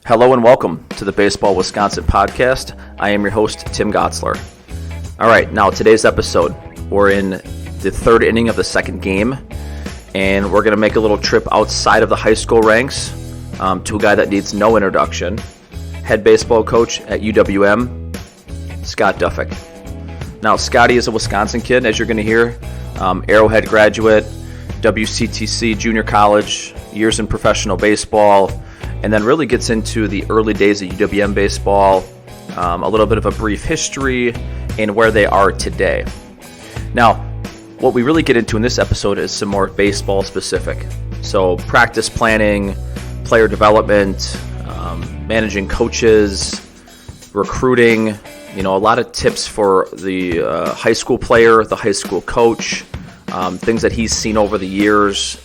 Hello and welcome to the Baseball Wisconsin podcast. I am your host, Tim Gotzler. All right, now today's episode, we're in the third inning of the second game, and we're going to make a little trip outside of the high school ranks to a guy that needs no introduction, head baseball coach at UWM, Scott Doffek. Now, Scotty is a Wisconsin kid, as you're going to hear, Arrowhead graduate, WCTC junior college, years in professional baseball, and then really gets into the early days of UWM baseball, a little bit of a brief history, and where they are today. Now, what we really get into in this episode is some more baseball specific. So practice planning, player development, managing coaches, recruiting, a lot of tips for the high school player, the high school coach, things that he's seen over the years,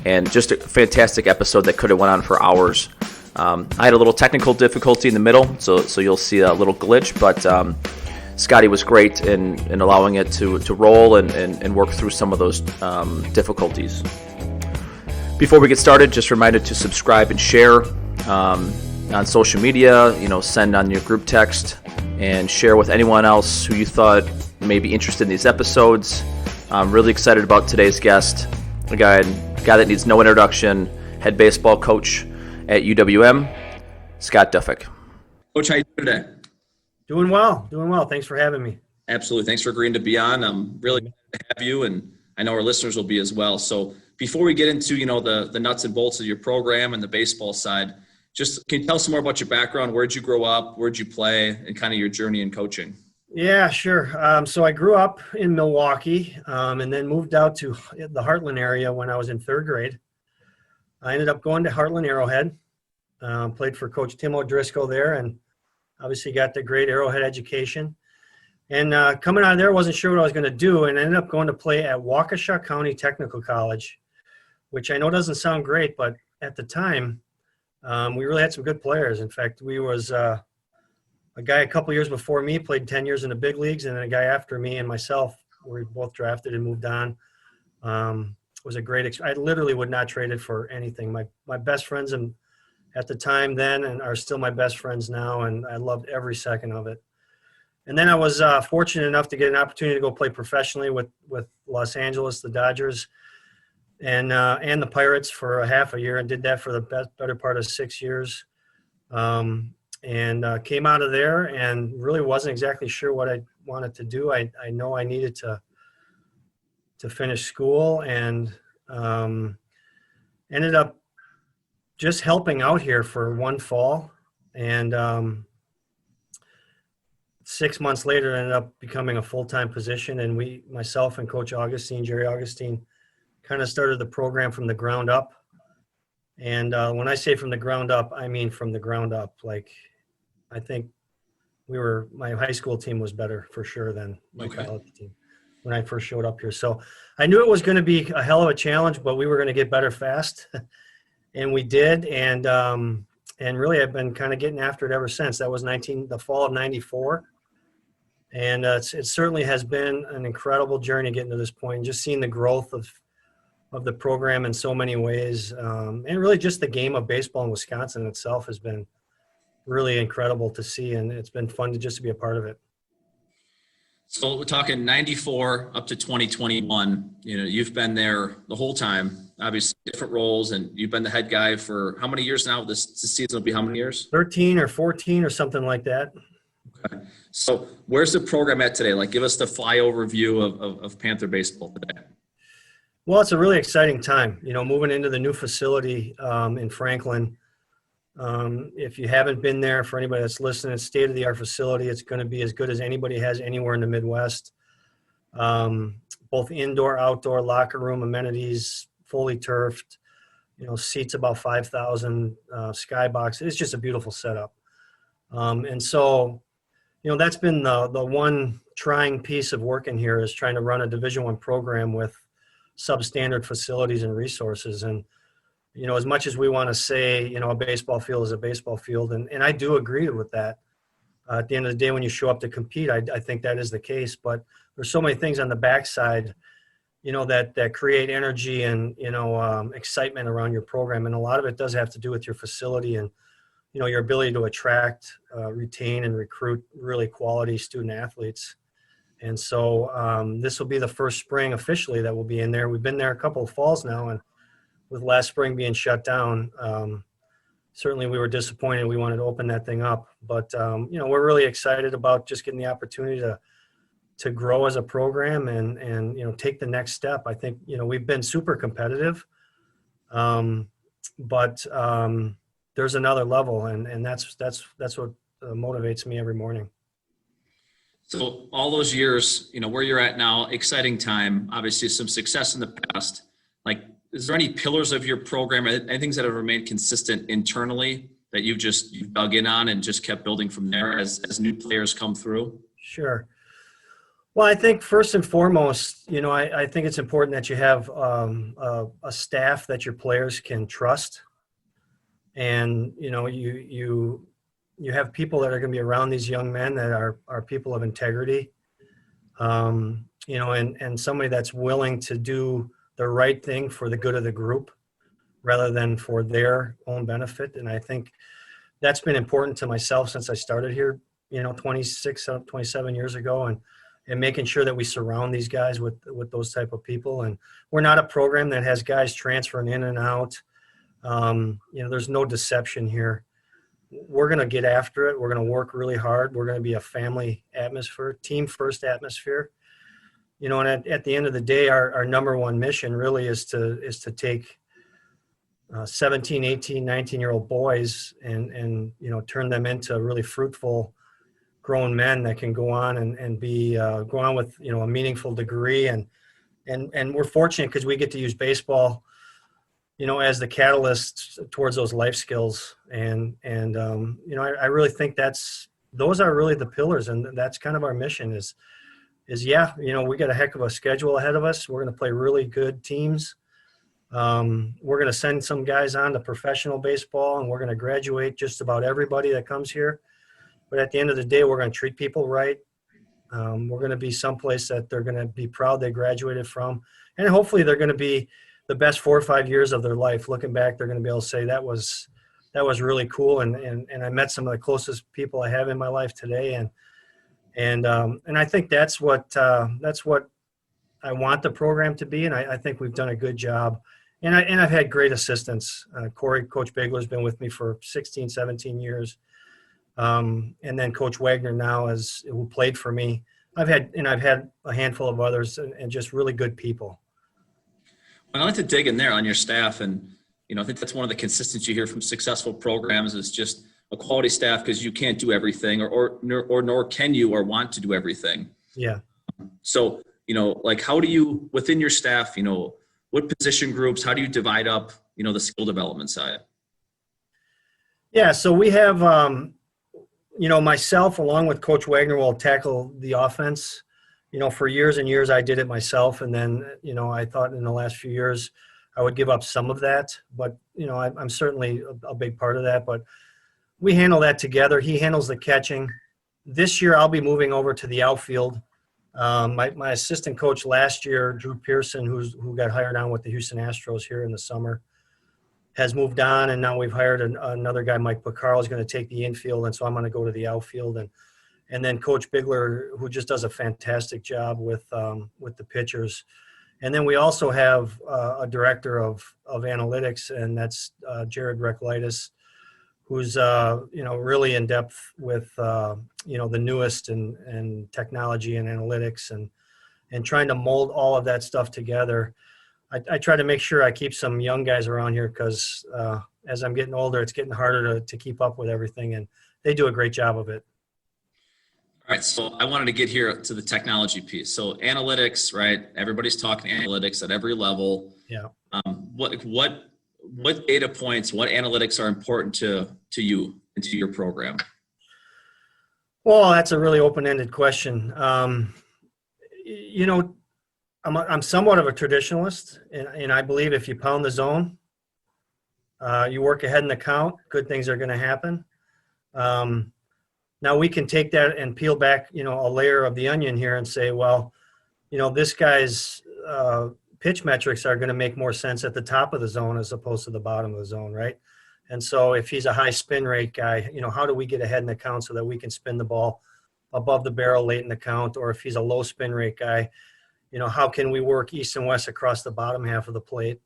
and just a fantastic episode that could have went on for hours. I had a little technical difficulty in the middle, so you'll see a little glitch, but Scotty was great in allowing it to roll and work through some of those difficulties. Before we get started, just reminded to subscribe and share on social media, send on your group text and share with anyone else who you thought may be interested in these episodes. I'm really excited about today's guest, a guy that needs no introduction, head baseball coach at UWM, Scott Doffek. Coach, how you doing today? Doing well. Thanks for having me. Absolutely. Thanks for agreeing to be on. I'm really glad to have you, and I know our listeners will be as well. So before we get into, the nuts and bolts of your program and the baseball side, just can you tell us some more about your background? Where'd you grow up? Where'd you play? And kind of your journey in coaching? Yeah, sure. So I grew up in Milwaukee and then moved out to the Heartland area when I was in third grade. I ended up going to Heartland Arrowhead, played for Coach Tim O'Driscoll there, and obviously got the great Arrowhead education. And coming out of there, wasn't sure what I was going to do, and ended up going to play at Waukesha County Technical College, which I know doesn't sound great, but at the time, we really had some good players. In fact, we was a guy a couple years before me played 10 years in the big leagues, and then a guy after me and myself, we both drafted and moved on. It was a great I literally would not trade it for anything. My best friends at the time then and are still my best friends now, and I loved every second of it. And then I was fortunate enough to get an opportunity to go play professionally with Los Angeles, the Dodgers, and the Pirates for a half a year, and did that for the better part of 6 years. And came out of there and really wasn't exactly sure what I wanted to do. I know I needed to finish school, and ended up just helping out here for one fall. And 6 months later, it ended up becoming a full-time position. And myself and Coach Jerry Augustine, kind of started the program from the ground up. And when I say from the ground up, I mean from the ground up. Like, I think my high school team was better for sure than my college team when I first showed up here. So I knew it was going to be a hell of a challenge, but we were going to get better fast. And we did. And really I've been kind of getting after it ever since. That was the fall of 94. And it certainly has been an incredible journey getting to this point, just seeing the growth of the program in so many ways. And really just the game of baseball in Wisconsin itself has been really incredible to see, and it's been fun to be a part of it. So we're talking 94 up to 2021. You've been there the whole time, obviously different roles, and you've been the head guy for how many years now? This season will be how many years? 13 or 14 or something like that. Okay. So where's the program at today? Like, give us the flyover view of Panther baseball today. Well, it's a really exciting time, moving into the new facility in Franklin. If you haven't been there, for anybody that's listening, it's state-of-the-art facility. It's going to be as good as anybody has anywhere in the Midwest. Both indoor, outdoor, locker room amenities, fully turfed, seats about 5,000, skybox. It's just a beautiful setup. And so, that's been the one trying piece of working here, is trying to run a Division I program with substandard facilities and resources. And as much as we want to say, a baseball field is a baseball field, and I do agree with that. At the end of the day, when you show up to compete, I think that is the case. But there's so many things on the backside, that create energy and, excitement around your program. And a lot of it does have to do with your facility and, your ability to attract, retain, and recruit really quality student athletes. And so this will be the first spring officially that we'll be in there. We've been there a couple of falls now, and with last spring being shut down, certainly we were disappointed. We wanted to open that thing up, but we're really excited about just getting the opportunity to grow as a program and take the next step. I think we've been super competitive, but there's another level, and that's what motivates me every morning. So all those years, where you're at now, exciting time, obviously some success in the past. Like, is there any pillars of your program, any things that have remained consistent internally that you've dug in on and just kept building from there as new players come through? Sure. Well, I think first and foremost, I think it's important that you have a staff that your players can trust. And, you have people that are going to be around these young men that are people of integrity, and somebody that's willing to do the right thing for the good of the group rather than for their own benefit. And I think that's been important to myself since I started here, 27 years ago, and making sure that we surround these guys with those type of people. And we're not a program that has guys transferring in and out. There's no deception here. We're going to get after it. We're going to work really hard. We're going to be a family atmosphere, team first atmosphere. And at the end of the day, our number one mission really is to take 17, 18, 19-year-old boys and turn them into really fruitful grown men that can go on and go on with a meaningful degree. And we're fortunate because we get to use baseball as the catalyst towards those life skills. And I really think those are really the pillars, and that's kind of our mission is we got a heck of a schedule ahead of us. We're going to play really good teams. We're going to send some guys on to professional baseball, and we're going to graduate just about everybody that comes here. But at the end of the day, we're going to treat people right. We're going to be someplace that they're going to be proud they graduated from. And hopefully they're going to be the best 4 or 5 years of their life. Looking back, they're going to be able to say that was really cool. And I met some of the closest people I have in my life today. And I think that's what I want the program to be. And I think we've done a good job. And I've had great assistants. Coach Bigler's been with me for 16, 17 years. And then Coach Wagner now who played for me. I've had a handful of others and just really good people. I'd like to dig in there on your staff, and I think that's one of the consistencies you hear from successful programs is just a quality staff, because you can't do everything, or nor can you or want to do everything. Yeah. So how do you within your staff, what position groups? How do you divide up the skill development side? Yeah. So we have myself along with Coach Wagner will tackle the offense. For years and years I did it myself, and then I thought in the last few years I would give up some of that, but I'm certainly a big part of that. But we handle that together. He handles the catching. This year I'll be moving over to the outfield. My assistant coach last year, Drew Pearson, who got hired on with the Houston Astros here in the summer, has moved on, and now we've hired another guy, Mike Picaro, is going to take the infield, and so I'm going to go to the outfield. And then Coach Bigler, who just does a fantastic job with the pitchers. And then we also have a director of analytics, and that's Jared Reklitis, who's really in depth with the newest and technology and analytics and trying to mold all of that stuff together. I try to make sure I keep some young guys around here because as I'm getting older, it's getting harder to keep up with everything, and they do a great job of it. All right, so I wanted to get here to the technology piece. So analytics, right? Everybody's talking analytics at every level. Yeah. What data points, what analytics are important to you and to your program? Well, that's a really open-ended question. I'm somewhat of a traditionalist, and I believe if you pound the zone, you work ahead in the count, good things are going to happen. Now we can take that and peel back, a layer of the onion here and say, well, this guy's pitch metrics are going to make more sense at the top of the zone as opposed to the bottom of the zone, right? And so if he's a high spin rate guy, how do we get ahead in the count so that we can spin the ball above the barrel late in the count? Or if he's a low spin rate guy, how can we work east and west across the bottom half of the plate?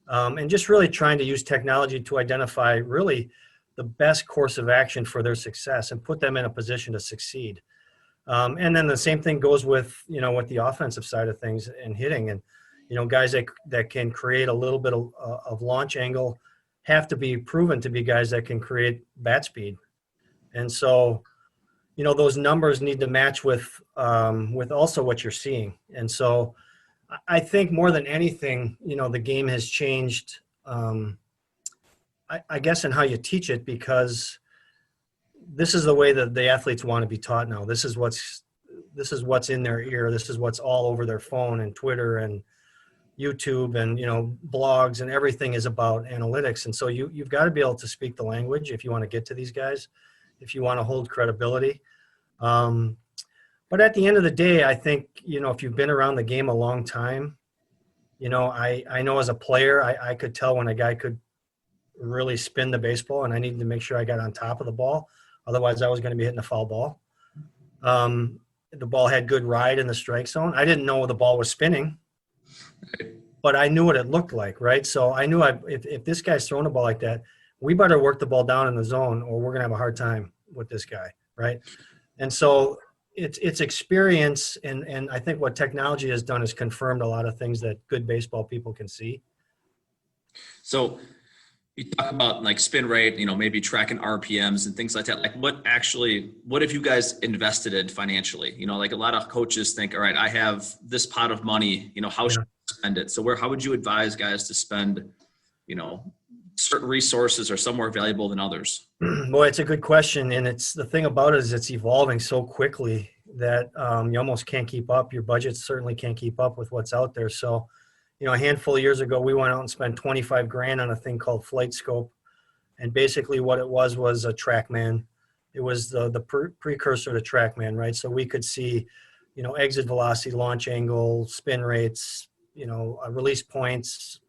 And just really trying to use technology to identify really the best course of action for their success and put them in a position to succeed. And then the same thing goes with the offensive side of things and hitting. And, guys that can create a little bit of launch angle have to be proven to be guys that can create bat speed. And so, those numbers need to match with also what you're seeing. And so I think more than anything, the game has changed, I guess, in how you teach it, because this is the way that the athletes want to be taught now. This is what's in their ear. This is what's all over their phone and Twitter and YouTube and, blogs, and everything is about analytics. And so you've got to be able to speak the language if you want to get to these guys, if you want to hold credibility. But at the end of the day, I think, if you've been around the game a long time, I know as a player, I could tell when a guy could really spin the baseball, and I needed to make sure I got on top of the ball. Otherwise, I was going to be hitting a foul ball. The ball had good ride in the strike zone. I didn't know the ball was spinning, but I knew what it looked like, right? So I knew if this guy's throwing a ball like that, we better work the ball down in the zone or we're going to have a hard time with this guy, right? And so it's experience, and I think what technology has done is confirmed a lot of things that good baseball people can see. So you talk about like spin rate, maybe tracking RPMs and things like that. Like what have you guys invested in financially? Like a lot of coaches think, all right, I have this pot of money, how should I spend it? So how would you advise guys to spend, certain resources are some more valuable than others? Boy, it's a good question. And the thing about it is it's evolving so quickly that you almost can't keep up. Your budget certainly can't keep up with what's out there. So, a handful of years ago, we went out and spent $25,000 on a thing called Flight Scope. And basically what it was a TrackMan. It was the precursor to TrackMan, right? So we could see, exit velocity, launch angle, spin rates, release points,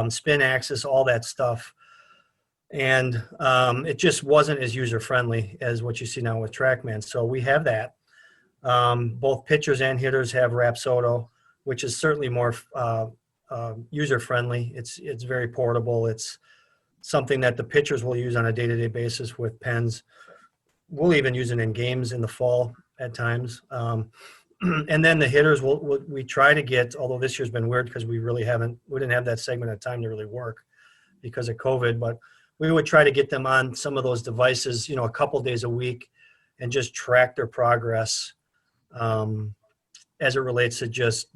spin axis, all that stuff. And it just wasn't as user-friendly as what you see now with TrackMan. So we have that. Both pitchers and hitters have Rapsodo, which is certainly more user-friendly. It's very portable. It's something that the pitchers will use on a day-to-day basis with pens. We'll even use it in games in the fall at times. And then the hitters, we try to get, although this year's been weird because we didn't have that segment of time to really work because of COVID, but we would try to get them on some of those devices, a couple days a week, and just track their progress as it relates to just,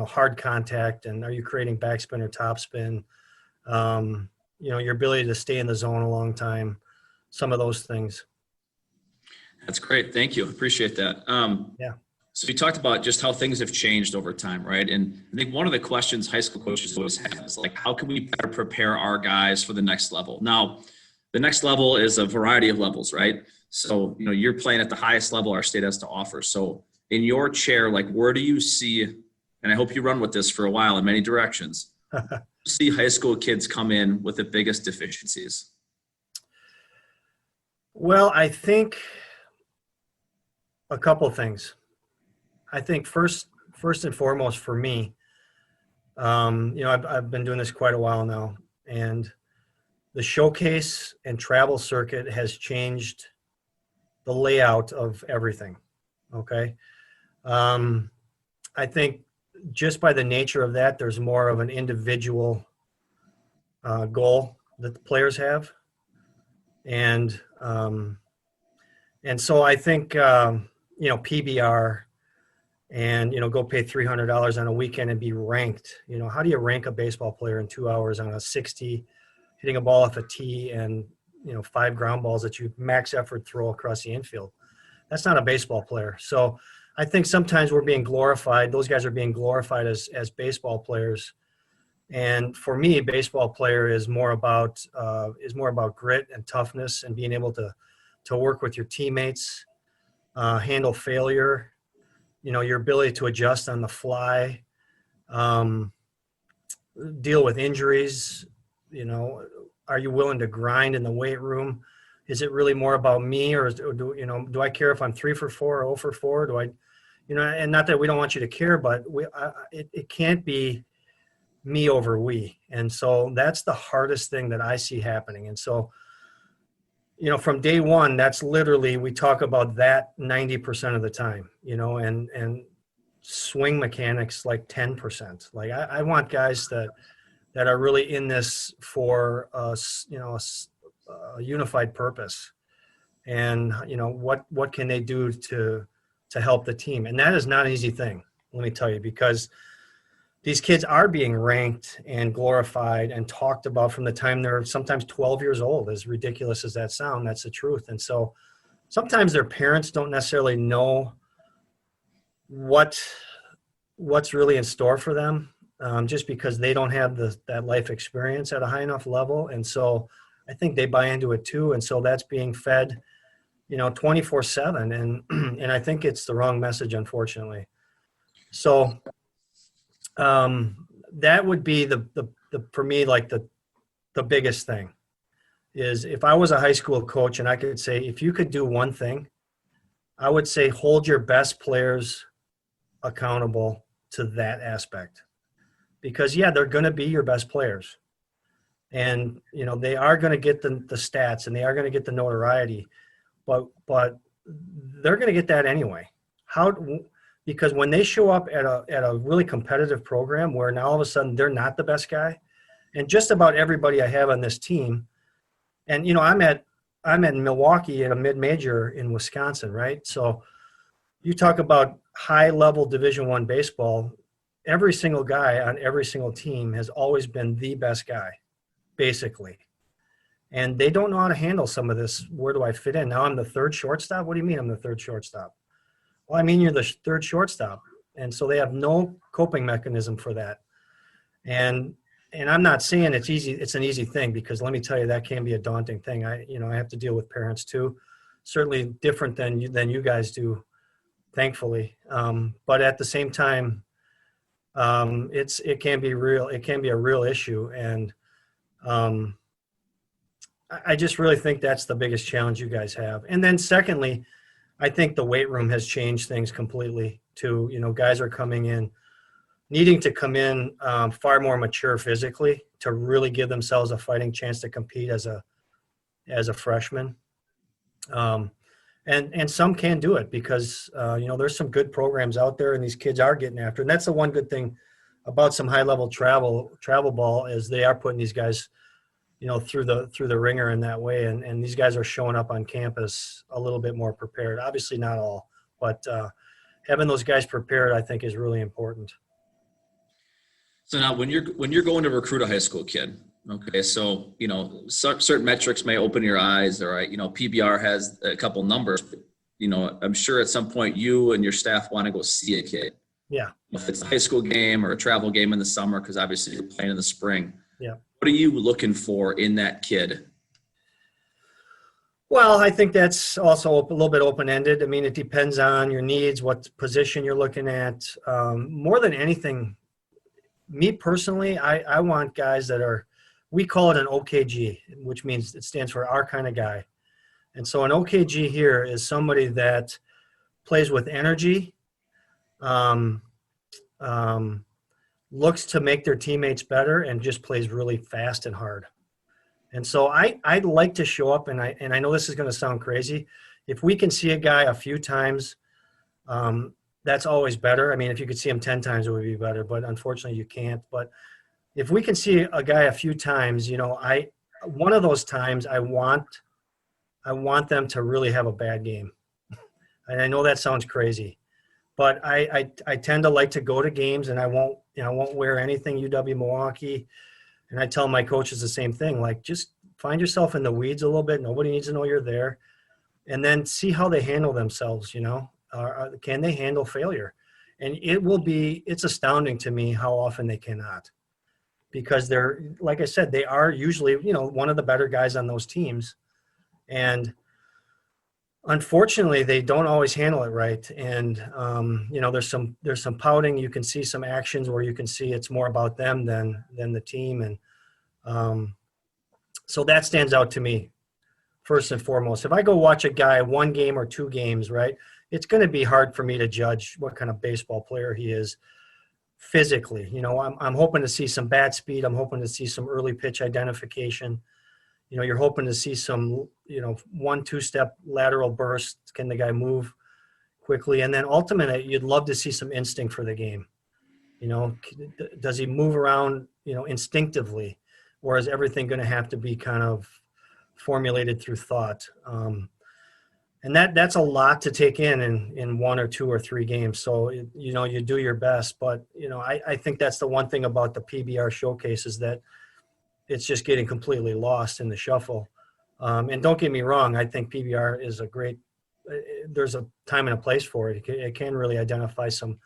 hard contact, and are you creating backspin or topspin, your ability to stay in the zone a long time, some of those things. That's great. Thank you. Appreciate that. Yeah. So you talked about just how things have changed over time, right? And I think one of the questions high school coaches always have is like, how can we better prepare our guys for the next level? Now, the next level is a variety of levels, right? So, you're playing at the highest level our state has to offer. So in your chair, like where do you see, and I hope you run with this for a while in many directions, see high school kids come in with the biggest deficiencies? Well, I think a couple things. I think first and foremost for me, I've been doing this quite a while now, and the showcase and travel circuit has changed the layout of everything. Okay. I think just by the nature of that, there's more of an individual goal that the players have. And so I think, PBR and, go pay $300 on a weekend and be ranked. How do you rank a baseball player in 2 hours on a 60, hitting a ball off a tee and, 5 ground balls that you max effort throw across the infield? That's not a baseball player. So I think sometimes we're being glorified. Those guys are being glorified as baseball players. And for me, baseball player is more about grit and toughness and being able to work with your teammates, handle failure, your ability to adjust on the fly, deal with injuries, are you willing to grind in the weight room? Is it really more about me, or do I care if I'm 3 for 4 or 0 for 4? Do I, and not that we don't want you to care, but it can't be me over we. And so that's the hardest thing that I see happening. And so, from day one, that's literally, we talk about that 90% of the time, and swing mechanics like 10%. Like I want guys that are really in this for a unified purpose, and what can they do to help the team. And that is not an easy thing, let me tell you, because these kids are being ranked and glorified and talked about from the time they're sometimes 12 years old. As ridiculous as that sounds, that's the truth. And so sometimes their parents don't necessarily know what's really in store for them, just because they don't have that life experience at a high enough level. And so I think they buy into it too. And so that's being fed, 24/7. And I think it's the wrong message, unfortunately. So that would be the for me, like the biggest thing is, if I was a high school coach and I could say, if you could do one thing, I would say hold your best players accountable to that aspect. Because they're going to be your best players, and they are going to get the stats, and they are going to get the notoriety, but they're going to get that anyway. Because when they show up at a really competitive program where now all of a sudden they're not the best guy, and just about everybody I have on this team, and I'm at Milwaukee at a mid-major in Wisconsin, right? So you talk about high-level Division I baseball. Every single guy on every single team has always been the best guy, basically. And they don't know how to handle some of this. Where do I fit in? Now I'm the third shortstop. What do you mean I'm the third shortstop? Well, I mean, you're the third shortstop. And so they have no coping mechanism for that. And I'm not saying it's easy. It's an easy thing, because let me tell you, that can be a daunting thing. I have to deal with parents too, certainly different than you guys do, thankfully. But at the same time, it can be real. It can be a real issue. And I just really think that's the biggest challenge you guys have. And then secondly, I think the weight room has changed things completely too. Guys are coming in, needing to come in far more mature physically to really give themselves a fighting chance to compete as a freshman. And some can do it because, there's some good programs out there, and these kids are getting after it. And that's the one good thing about some high-level travel ball, is they are putting these guys, through the ringer in that way. And these guys are showing up on campus a little bit more prepared. Obviously not all, but having those guys prepared, I think, is really important. So now when you're going to recruit a high school kid, okay, so, certain metrics may open your eyes, all right, PBR has a couple numbers, but, I'm sure at some point you and your staff want to go see a kid. Yeah. If it's a high school game or a travel game in the summer, because obviously you're playing in the spring. Yeah. What are you looking for in that kid? Well, I think that's also a little bit open-ended. I mean, it depends on your needs, what position you're looking at. More than anything, me personally, I want guys that are, we call it an OKG, which means it stands for our kind of guy. And so an OKG here is somebody that plays with energy, looks to make their teammates better, and just plays really fast and hard. And so I'd like to show up, and I know this is going to sound crazy. If we can see a guy a few times, that's always better. I mean, if you could see him 10 times, it would be better, but unfortunately you can't. But if we can see a guy a few times, one of those times I want them to really have a bad game. And I know that sounds crazy, but I tend to like to go to games, and I won't wear anything UW-Milwaukee. And I tell my coaches the same thing, like, just find yourself in the weeds a little bit. Nobody needs to know you're there. And then see how they handle themselves, can they handle failure? And it's astounding to me how often they cannot. Because they're, like I said, they are usually, one of the better guys on those teams. And unfortunately, they don't always handle it right. And, there's some pouting. You can see some actions where you can see it's more about them than the team. And So that stands out to me first and foremost. If I go watch a guy 1 game or 2 games, right, it's going to be hard for me to judge what kind of baseball player he is physically. I'm hoping to see some bat speed. I'm hoping to see some early pitch identification. You're hoping to see some, 1-2 step lateral burst. Can the guy move quickly? And then ultimately, you'd love to see some instinct for the game. Does he move around, instinctively, or is everything going to have to be kind of formulated through thought? And that's a lot to take in 1 or 2 or 3 games. So, you do your best. But, I think that's the one thing about the PBR showcase is that it's just getting completely lost in the shuffle. And don't get me wrong, I think PBR is there's a time and a place for it. It can really identify some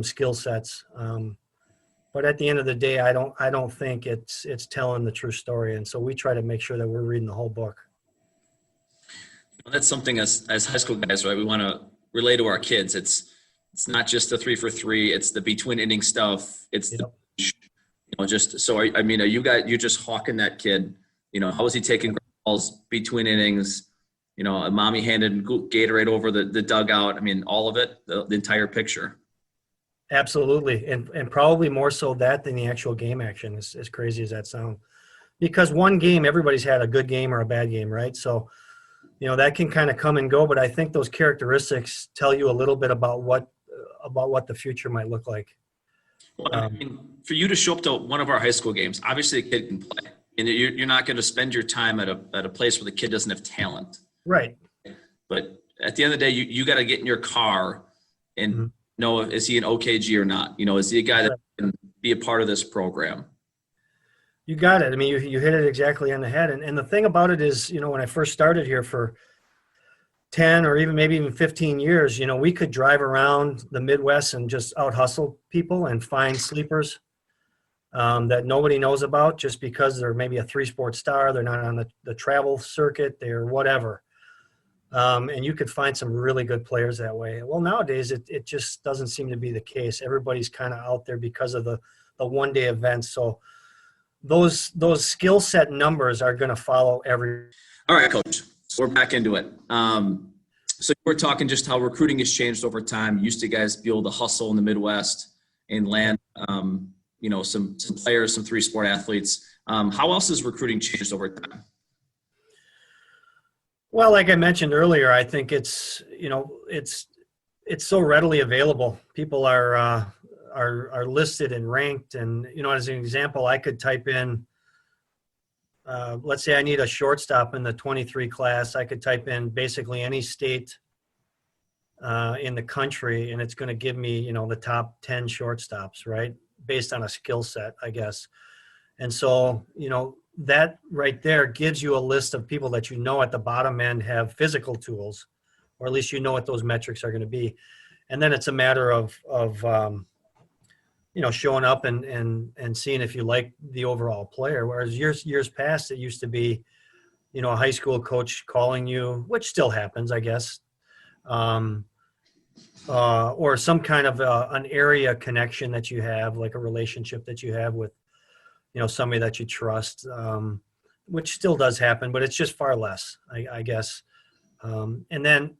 skill sets. But at the end of the day, I don't think it's telling the true story. And so we try to make sure that we're reading the whole book. That's something as high school guys, right? We want to relay to our kids. It's not just the 3 for 3. It's the between inning stuff. It's just so. Are you just hawking that kid? How is he taking balls between innings? A mommy handed Gatorade over the dugout. All of it, the entire picture. Absolutely, and probably more so that than the actual game action. As crazy as that sounds, because 1 game, everybody's had a good game or a bad game, right? So. That can kind of come and go, but I think those characteristics tell you a little bit about what the future might look like. Well, for you to show up to one of our high school games, obviously a kid can play, and you're not going to spend your time at a place where the kid doesn't have talent. Right. But at the end of the day, you got to get in your car and know, is he an OKG or not? Is he a guy that can be a part of this program? You got it. You hit it exactly on the head. And the thing about it is, when I first started here for 10 or maybe even 15 years, we could drive around the Midwest and just out hustle people and find sleepers that nobody knows about just because they're maybe a 3-sport star. They're not on the travel circuit. They're whatever. And you could find some really good players that way. Well, nowadays it just doesn't seem to be the case. Everybody's kind of out there because of the one-day events. So those skill set numbers are going to follow every. All right, Coach. We're back into it. So we're talking just how recruiting has changed over time. Used to guys be able to hustle in the Midwest and land, some players, some 3-sport athletes. How else has recruiting changed over time? Well, like I mentioned earlier, I think it's so readily available. People are listed and ranked, and as an example, I could type in let's say I need a shortstop in the 23 class. I could type in basically any state in the country, and it's going to give me the top 10 shortstops, right, based on a skill set, I guess. And so that right there gives you a list of people that at the bottom end have physical tools, or at least what those metrics are going to be. And then it's a matter of showing up and seeing if you like the overall player. Whereas years past, it used to be, a high school coach calling you, which still happens, I guess, or some kind of an area connection that you have, like a relationship that you have with, somebody that you trust, which still does happen, but it's just far less, I guess. And then,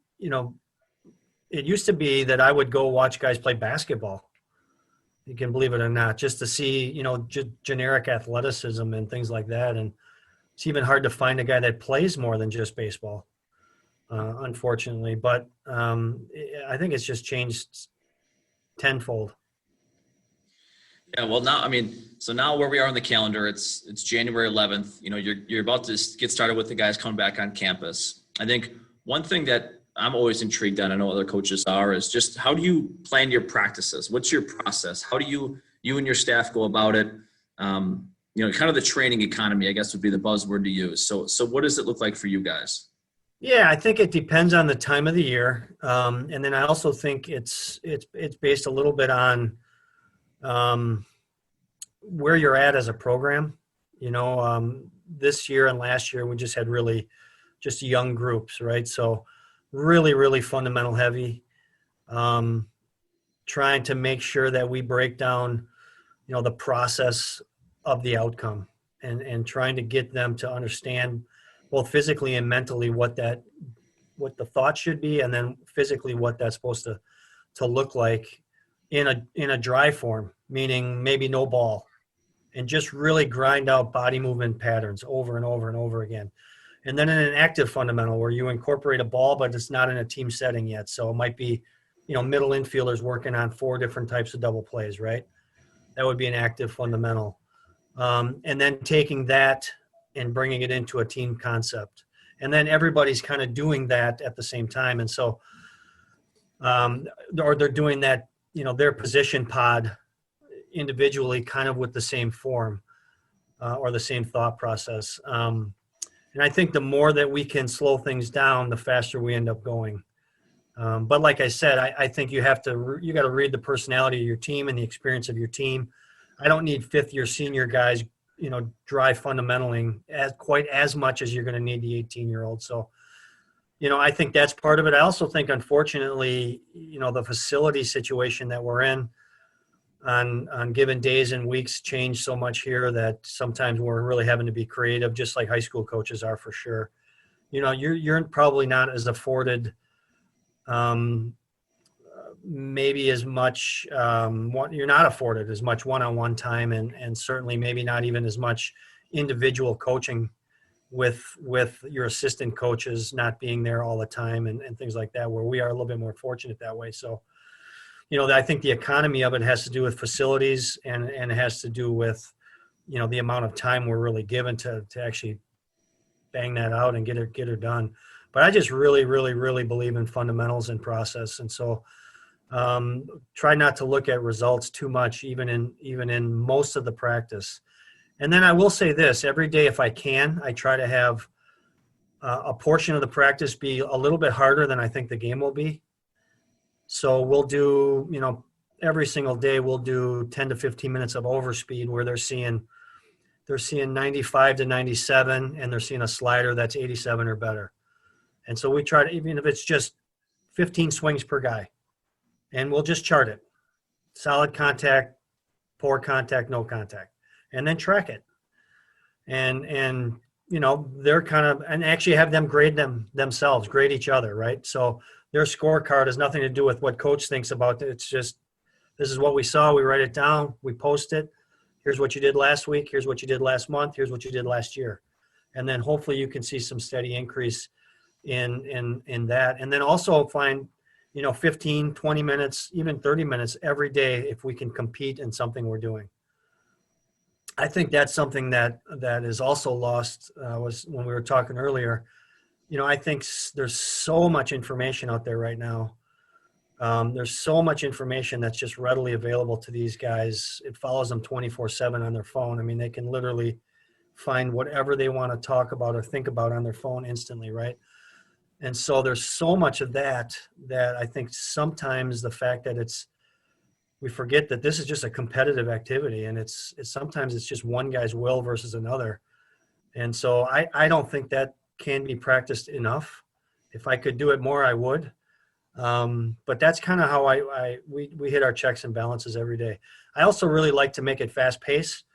it used to be that I would go watch guys play basketball. You can believe it or not, just to see, generic athleticism and things like that. And it's even hard to find a guy that plays more than just baseball, unfortunately. But I think it's just changed tenfold. Yeah, well, now where we are on the calendar, it's January 11th. You're about to get started with the guys coming back on campus. I think one thing that I'm always intrigued on, I know other coaches are, is just how do you plan your practices? What's your process? How do you and your staff go about it? Kind of the training economy, I guess, would be the buzzword to use. So what does it look like for you guys? Yeah, I think it depends on the time of the year. And then I also think it's based a little bit on where you're at as a program. This year and last year, we just had really just young groups, right? So really, really fundamental heavy, trying to make sure that we break down, the process of the outcome. and trying to get them to understand both physically and mentally what the thought should be, and then physically what that's supposed to look like in a dry form, meaning maybe no ball, and just really grind out body movement patterns over and over and over again. And then in an active fundamental where you incorporate a ball, but it's not in a team setting yet. So it might be, middle infielders working on 4 different types of double plays, right? That would be an active fundamental. And then taking that and bringing it into a team concept. And then everybody's kind of doing that at the same time. And so, or they're doing that, their position pod individually kind of with the same form or the same thought process. And I think the more that we can slow things down, the faster we end up going. But like I said, I think you got to read the personality of your team and the experience of your team. I don't need 5th-year senior guys, dry fundamentaling quite as much as you're going to need the 18-year-old. So, I think that's part of it. I also think, unfortunately, the facility situation that we're in on given days and weeks change so much here that sometimes we're really having to be creative, just like high school coaches are for sure. You're probably not as afforded maybe as much you're not afforded as much one-on-one time and certainly maybe not even as much individual coaching with your assistant coaches not being there all the time and things like that, where we are a little bit more fortunate that way. So, I think the economy of it has to do with facilities and it has to do with, the amount of time we're really given to actually bang that out and get it done. But I just really, really, really believe in fundamentals and process. And so try not to look at results too much, even in most of the practice. And then I will say this, every day, if I can, I try to have a portion of the practice be a little bit harder than I think the game will be. So we'll do, every single day we'll do 10 to 15 minutes of overspeed where they're seeing 95 to 97 and they're seeing a slider that's 87 or better. And so we try to, even if it's just 15 swings per guy, and we'll just chart it. Solid contact, poor contact, no contact. And then track it. And they're kind of, and actually have them grade themselves, grade each other, right? So their scorecard has nothing to do with what coach thinks about it. It's just, this is what we saw. We write it down. We post it. Here's what you did last week. Here's what you did last month. Here's what you did last year. And then hopefully you can see some steady increase in that. And then also find, 15, 20 minutes, even 30 minutes every day if we can compete in something we're doing. I think that's something that is also lost was when we were talking earlier. I think there's so much information out there right now. There's so much information that's just readily available to these guys. It follows them 24/7 on their phone. I mean, they can literally find whatever they want to talk about or think about on their phone instantly, right? And so there's so much of that I think sometimes the fact that we forget that this is just a competitive activity, and it's sometimes it's just one guy's will versus another. And so I don't think that can be practiced enough. If I could do it more, I would. But that's kind of how we hit our checks and balances every day. I also really like to make it fast paced.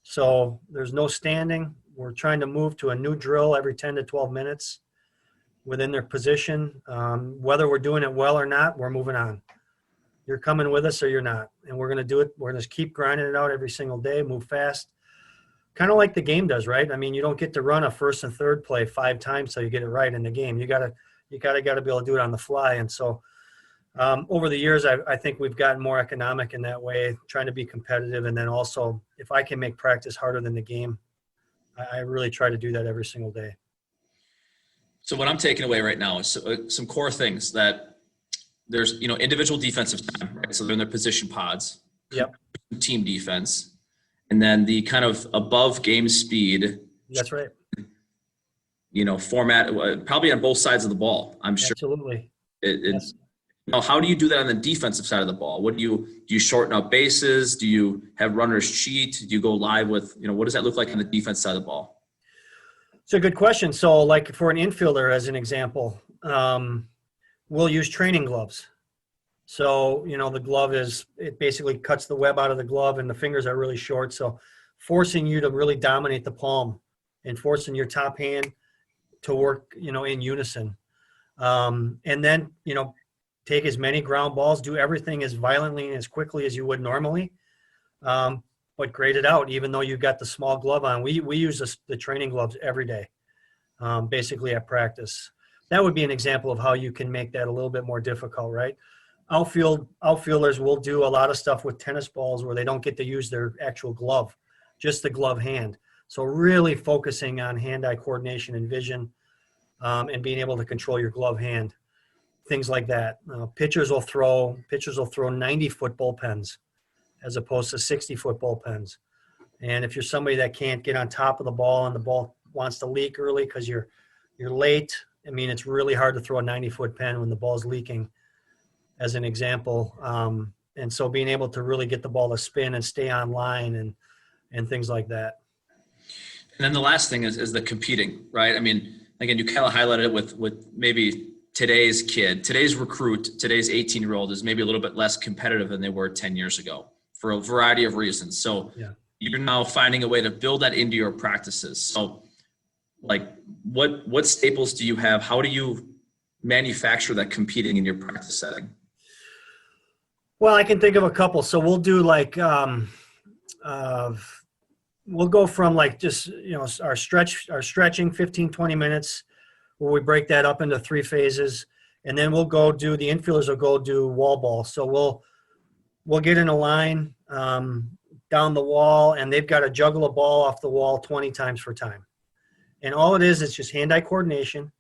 So there's no standing. We're trying to move to a new drill every 10 to 12 minutes within their position. Whether we're doing it well or not, we're moving on. You're coming with us or you're not. And we're going to do it. We're going to keep grinding it out every single day, move fast. Kind of like the game does, right? I mean, you don't get to run a first and third play 5 times till you get it right in the game. You got to be able to do it on the fly. And so over the years, I think we've gotten more economic in that way, trying to be competitive. And then also, if I can make practice harder than the game, I really try to do that every single day. So what I'm taking away right now is some core things that there's, individual defensive time, right? So they're in their position pods. Yep. Team defense. And then the kind of above game speed. That's right. Format, probably on both sides of the ball, I'm sure. Absolutely. Yes. How do you do that on the defensive side of the ball? Do you shorten up bases? Do you have runners cheat? Do you go live with, what does that look like on the defense side of the ball? It's a good question. So like for an infielder, as an example, we'll use training gloves. So, the glove it basically cuts the web out of the glove and the fingers are really short. So forcing you to really dominate the palm and forcing your top hand to work, in unison. And then, take as many ground balls, do everything as violently and as quickly as you would normally, but grade it out, even though you've got the small glove on. We use the training gloves every day, basically at practice. That would be an example of how you can make that a little bit more difficult, right? Outfielders will do a lot of stuff with tennis balls where they don't get to use their actual glove, just the glove hand. So really focusing on hand-eye coordination and vision, and being able to control your glove hand, things like that. Pitchers will throw 90-foot bullpens as opposed to 60-foot bullpens. And if you're somebody that can't get on top of the ball and the ball wants to leak early because you're late, I mean, it's really hard to throw a 90-foot pen when the ball's leaking, as an example. And so being able to really get the ball to spin and stay on line and things like that. And then the last thing is the competing, right? I mean, again, you kind of highlighted it with maybe today's kid, today's recruit, today's 18-year-old is maybe a little bit less competitive than they were 10 years ago for a variety of reasons. So you're now finding a way to build that into your practices. So like what staples do you have? How do you manufacture that competing in your practice setting? Well, I can think of a couple. So we'll do like, we'll go from like just, our stretching 15, 20 minutes where we break that up into 3 phases. And then we'll go do, the infielders will go do wall ball. So we'll get in a line down the wall, and they've got to juggle a ball off the wall 20 times for time. And all it is just hand-eye coordination,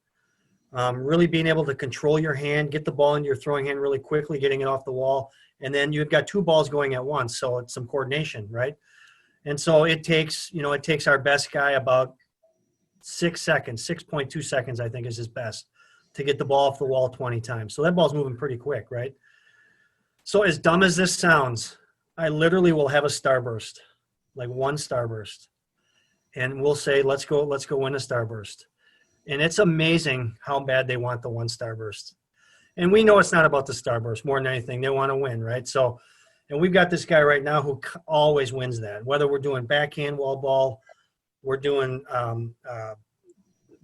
really being able to control your hand, get the ball into your throwing hand really quickly, getting it off the wall. And then you've got 2 balls going at once. So it's some coordination, right? And so it takes our best guy about 6 seconds, 6.2 seconds, I think is his best, to get the ball off the wall 20 times. So that ball's moving pretty quick, right? So as dumb as this sounds, I literally will have a starburst, like 1 starburst. And we'll say, let's go win a starburst. And it's amazing how bad they want the 1 starburst. And we know it's not about the starburst more than anything. They want to win, right? So, and we've got this guy right now who always wins that. Whether we're doing backhand wall ball, we're doing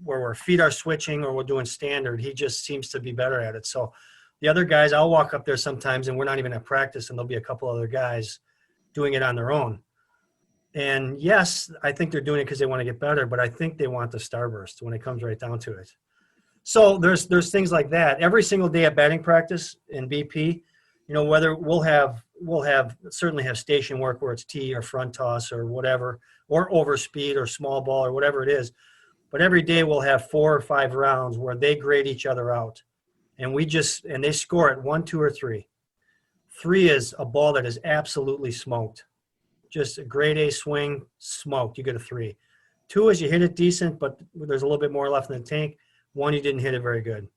where our feet are switching, or we're doing standard, he just seems to be better at it. So the other guys, I'll walk up there sometimes and we're not even at practice, and there'll be a couple other guys doing it on their own. And yes, I think they're doing it because they want to get better, but I think they want the starburst when it comes right down to it. So there's things like that. Every single day at batting practice in BP, whether we'll certainly have station work where it's tee or front toss or whatever, or over speed or small ball or whatever it is. But every day we'll have 4 or 5 rounds where they grade each other out. And they score it 1, 2, or 3. 3 is a ball that is absolutely smoked. Just a grade A swing, smoked. You get a 3. 2 is you hit it decent, but there's a little bit more left in the tank. 1, you didn't hit it very good.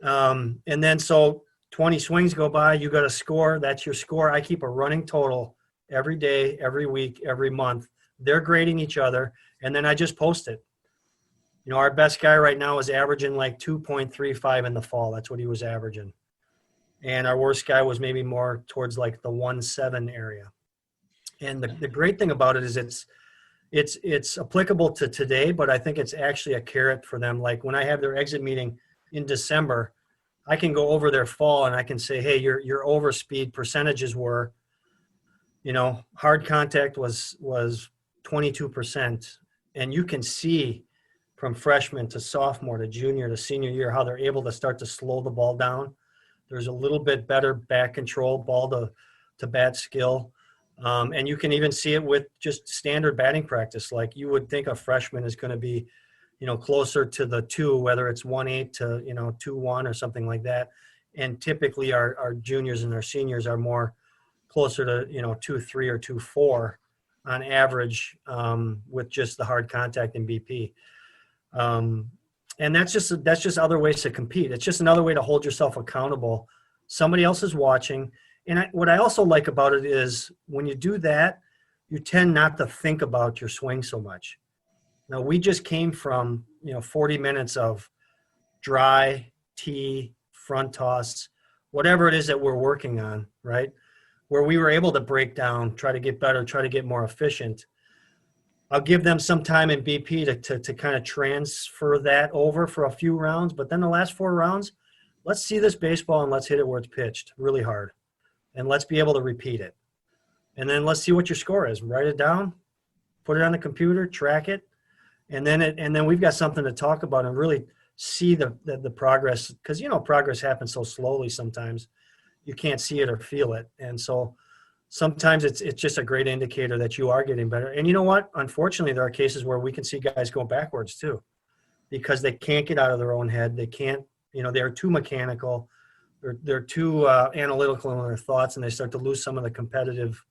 And then so 20 swings go by, you got a score. That's your score. I keep a running total every day, every week, every month. They're grading each other, and then I just post it. Our best guy right now is averaging like 2.35 in the fall. That's what he was averaging. And our worst guy was maybe more towards like the 1.7 area. And the great thing about it is it's applicable to today, but I think it's actually a carrot for them. Like when I have their exit meeting in December, I can go over their fall and I can say, hey, your overspeed percentages were, hard contact was 22%. And you can see from freshman to sophomore to junior to senior year how they're able to start to slow the ball down. There's a little bit better back control, ball to bat skill. And you can even see it with just standard batting practice. Like you would think a freshman is going to be, closer to the 2, whether it's 1.8 to, 2.1 or something like that. And typically our juniors and our seniors are more closer to, 2.3 or 2.4 on average with just the hard contact in BP. And that's just other ways to compete. It's just another way to hold yourself accountable. Somebody else is watching. And what I also like about it is when you do that, you tend not to think about your swing so much. Now, we just came from, 40 minutes of dry, tee, front toss, whatever it is that we're working on, right? Where we were able to break down, try to get better, try to get more efficient. I'll give them some time in BP to kind of transfer that over for a few rounds. But then the last 4 rounds, let's see this baseball and let's hit it where it's pitched really hard. And let's be able to repeat it. And then let's see what your score is. Write it down, put it on the computer, track it. And then we've got something to talk about and really see the progress. Because, progress happens so slowly sometimes. You can't see it or feel it. And so sometimes it's just a great indicator that you are getting better. And you know what? Unfortunately, there are cases where we can see guys go backwards too, because they can't get out of their own head. They can't, they're too mechanical. They're too analytical in their thoughts, and they start to lose some of the competitive,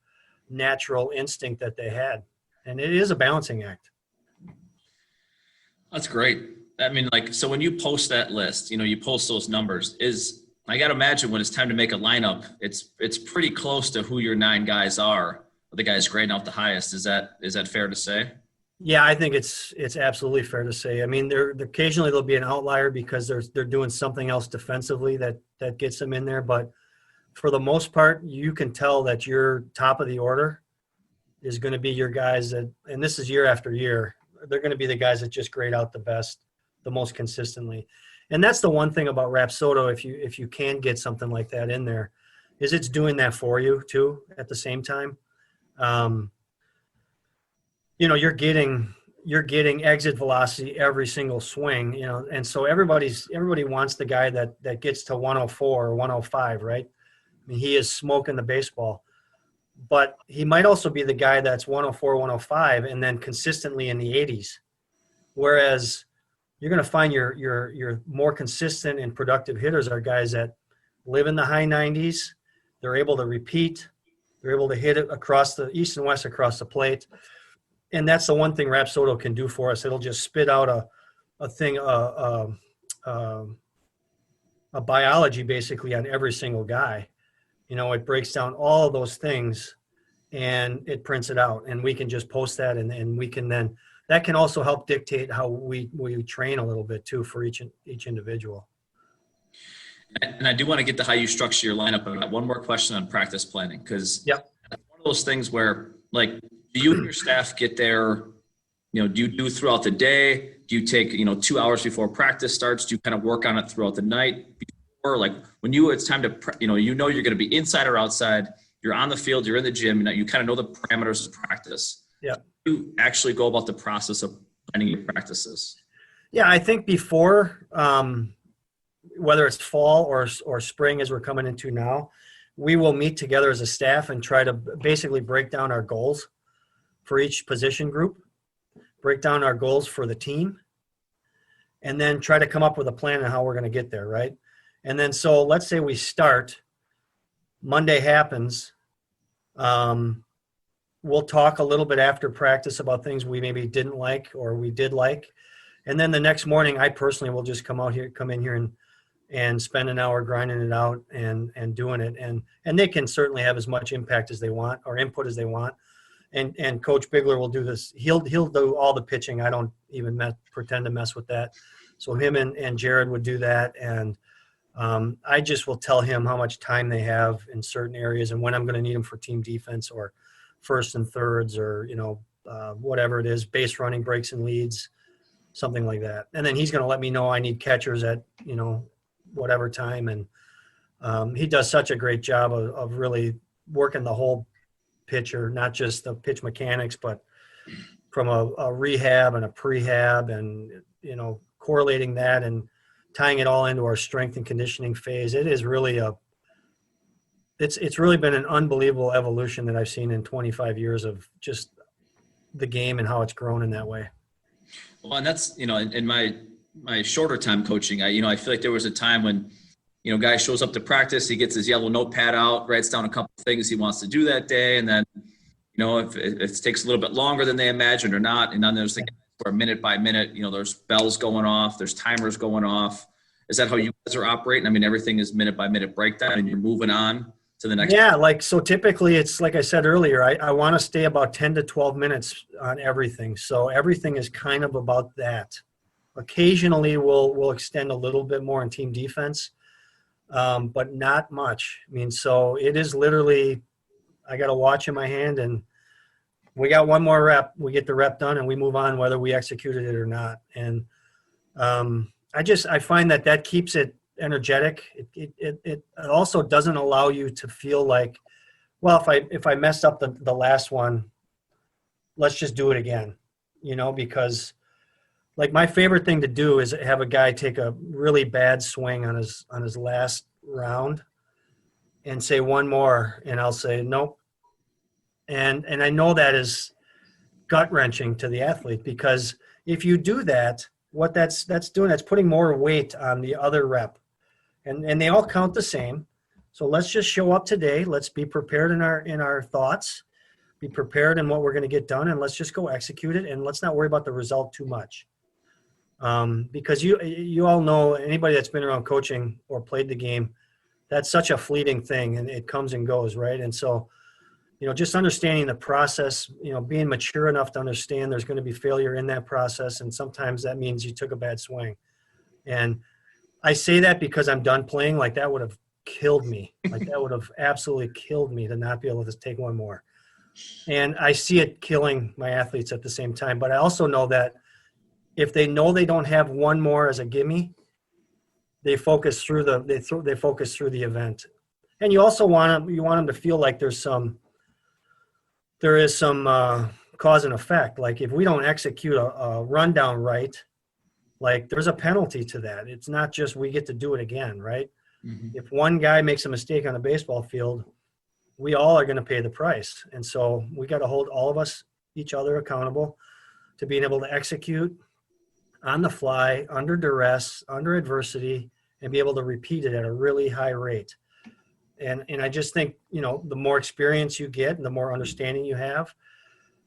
natural instinct that they had. And it is a balancing act. That's great. I mean, so when you post that list, you post those numbers, I got to imagine when it's time to make a lineup, it's pretty close to who your 9 guys are, the guys grading out the highest. Is that fair to say? Yeah, I think it's absolutely fair to say. I mean, occasionally there'll be an outlier because they're doing something else defensively that gets them in there. But for the most part, you can tell that your top of the order is going to be your guys that, and this is year after year, they're going to be the guys that just grade out the best, the most consistently. And that's the one thing about Rapsodo, if you can get something like that in there, is it's doing that for you too at the same time. You're getting exit velocity every single swing, and so everybody wants the guy that gets to 104 or 105, right? I mean, he is smoking the baseball. But he might also be the guy that's 104, 105, and then consistently in the 80s. Whereas you're going to find your more consistent and productive hitters are guys that live in the high 90s. They're able to repeat. They're able to hit it across the east and west across the plate. And that's the one thing Rapsodo can do for us. It'll just spit out a biology basically on every single guy. It breaks down all of those things and it prints it out, and we can just post that, and we can then, that can also help dictate how we train a little bit too for each individual. And I do want to get to how you structure your lineup, but I got one more question on practice planning, because it's one of those things where, do you and your staff get there, do you do throughout the day? Do you take, 2 hours before practice starts? Do you kind of work on it throughout the night? Or when it's time to, you're going to be inside or outside, you're on the field, you're in the gym, you kind of know the parameters of practice. Yeah. You actually go about the process of planning your practices? Yeah, I think before, whether it's fall or spring as we're coming into now, we will meet together as a staff and try to basically break down our goals for each position group, break down our goals for the team, and then try to come up with a plan on how we're going to get there, right? And then so let's say we start, Monday happens, we'll talk a little bit after practice about things we maybe didn't like or we did like. And then the next morning, I personally will just come in here and spend an hour grinding it out and doing it. And they can certainly have as much impact as they want or input as they want. And Coach Bigler will do this. He'll do all the pitching. I don't even pretend to mess with that. So him and Jared would do that. And I just will tell him how much time they have in certain areas and when I'm going to need them for team defense or first and thirds or, whatever it is, base running, breaks and leads, something like that. And then he's going to let me know I need catchers at, whatever time. And he does such a great job of really working the whole pitcher, not just the pitch mechanics, but from a rehab and a prehab and, correlating that and tying it all into our strength and conditioning phase. It is really it's really been an unbelievable evolution that I've seen in 25 years of just the game and how it's grown in that way. Well, and that's, in my shorter time coaching, I feel like there was a time when, guy shows up to practice, he gets his yellow notepad out, writes down a couple of things he wants to do that day. And then, if it takes a little bit longer than they imagined or not, and then there's the guys where minute by minute, there's bells going off, there's timers going off. Is that how you guys are operating? I mean, everything is minute by minute breakdown and you're moving on to the next. Yeah. So typically it's like I said earlier, I want to stay about 10 to 12 minutes on everything. So everything is kind of about that. Occasionally we'll extend a little bit more in team defense, but not much. I mean, so it is literally, I got a watch in my hand and we got one more rep. We get the rep done and we move on whether we executed it or not. And I find that keeps it energetic. It also doesn't allow you to feel like, well, if I messed up the last one, let's just do it again, because like my favorite thing to do is have a guy take a really bad swing on his last round and say one more, and I'll say nope. And I know that is gut wrenching to the athlete, because if you do that, what that's doing, that's putting more weight on the other rep, and they all count the same. So let's just show up today. Let's be prepared in our thoughts, be prepared in what we're going to get done, and let's just go execute it. And let's not worry about the result too much. Because you all know, anybody that's been around coaching or played the game, that's such a fleeting thing, and it comes and goes, right? And so, just understanding the process, being mature enough to understand there's going to be failure in that process, and sometimes that means you took a bad swing. And I say that because I'm done playing. Like, that would have killed me. Like, that would have absolutely killed me to not be able to take one more. And I see it killing my athletes at the same time. But I also know that if they know they don't have one more as a gimme, they focus through the event. And you also want them to feel like there is some cause and effect. Like, if we don't execute a rundown right, like, there's a penalty to that. It's not just we get to do it again, right? Mm-hmm. If one guy makes a mistake on a baseball field, we all are going to pay the price. And so we got to hold all of us, each other, accountable to being able to execute on the fly, under duress, under adversity, and be able to repeat it at a really high rate. And I just think, the more experience you get and the more understanding you have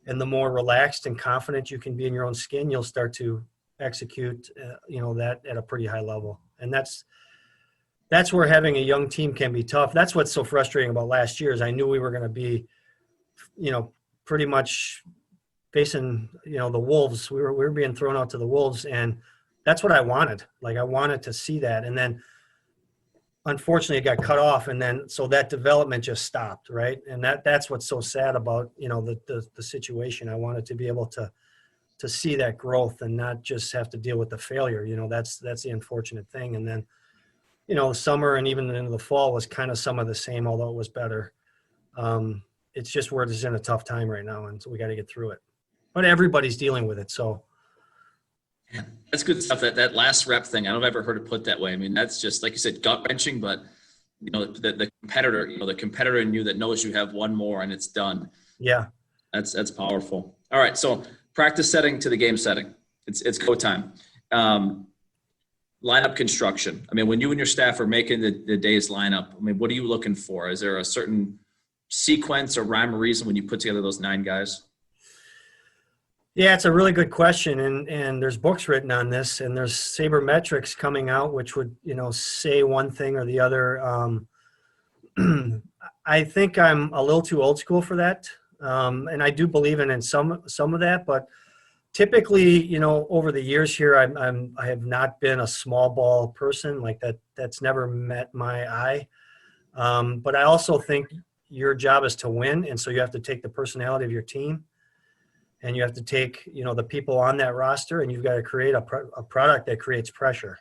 and the more relaxed and confident you can be in your own skin, you'll start to execute, that at a pretty high level. And that's where having a young team can be tough. That's what's so frustrating about last year is I knew we were going to be, pretty much facing, the wolves. We were being thrown out to the wolves, and that's what I wanted. Like, I wanted to see that. And then unfortunately it got cut off. And then, so that development just stopped. Right. And that's what's so sad about, the situation. I wanted to be able to see that growth and not just have to deal with the failure. That's the unfortunate thing. And then, the summer and even into the fall was kind of some of the same, although it was better. It's just, we're just in a tough time right now. And so we got to get through it, but everybody's dealing with it. So. Yeah, that's good stuff. That last rep thing, I don't know if I've ever heard it put that way. I mean, that's just, like you said, gut wrenching, but the competitor, the competitor in you that knows you have one more and it's done. Yeah. That's powerful. All right. So practice setting to the game setting. It's go time. Lineup construction. I mean, when you and your staff are making the day's lineup, I mean, what are you looking for? Is there a certain sequence or rhyme or reason when you put together those 9 guys? Yeah, it's a really good question. And there's books written on this, and there's sabermetrics coming out, which would, say one thing or the other. I think I'm a little too old school for that. And I do believe in some of that, but typically, over the years here, I have not been a small ball person like that. That's never met my eye. But I also think your job is to win. And so you have to take the personality of your team, and you have to take, the people on that roster, and you've got to create a product that creates pressure.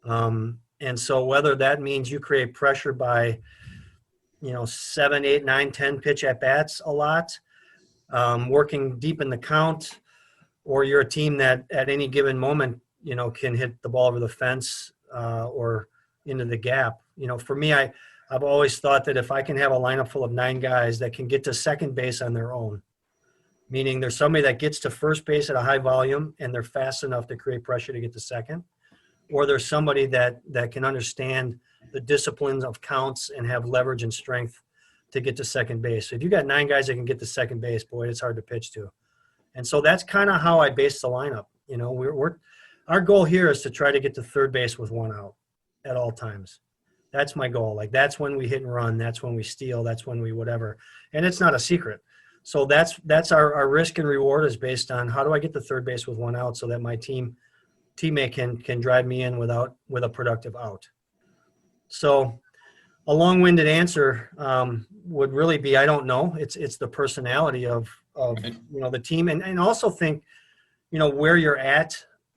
And so whether that means you create pressure by, 7, 8, 9, 10 pitch at bats a lot, working deep in the count, or you're a team that at any given moment, can hit the ball over the fence or into the gap. For me, I've always thought that if I can have a lineup full of 9 guys that can get to second base on their own, meaning there's somebody that gets to first base at a high volume and they're fast enough to create pressure to get to second, or there's somebody that can understand the disciplines of counts and have leverage and strength to get to second base. So if you got 9 guys that can get to second base, boy, it's hard to pitch to. And so that's kind of how I base the lineup. Our goal here is to try to get to third base with 1 out at all times. That's my goal. Like, that's when we hit and run. That's when we steal. That's when we whatever. And it's not a secret. So that's our risk and reward is based on how do I get to third base with 1 out so that my teammate can drive me in with a productive out. So a long-winded answer would really be, I don't know. It's the personality of the team, and also think, where you're at,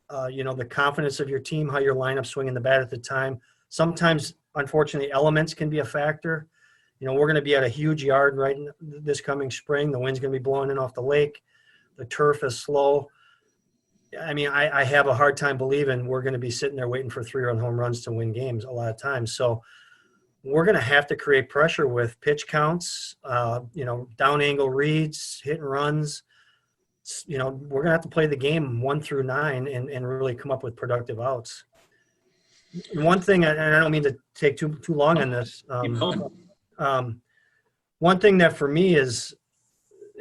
the confidence of your team, how your lineup's swinging the bat at the time. Sometimes, unfortunately, elements can be a factor. We're going to be at a huge yard this coming spring. The wind's going to be blowing in off the lake. The turf is slow. I mean, I have a hard time believing we're going to be sitting there waiting for 3-run home runs to win games a lot of times. So we're going to have to create pressure with pitch counts, down angle reads, hit and runs. We're going to have to play the game 1 through 9 and really come up with productive outs. One thing, and I don't mean to take too long on this. One thing that for me is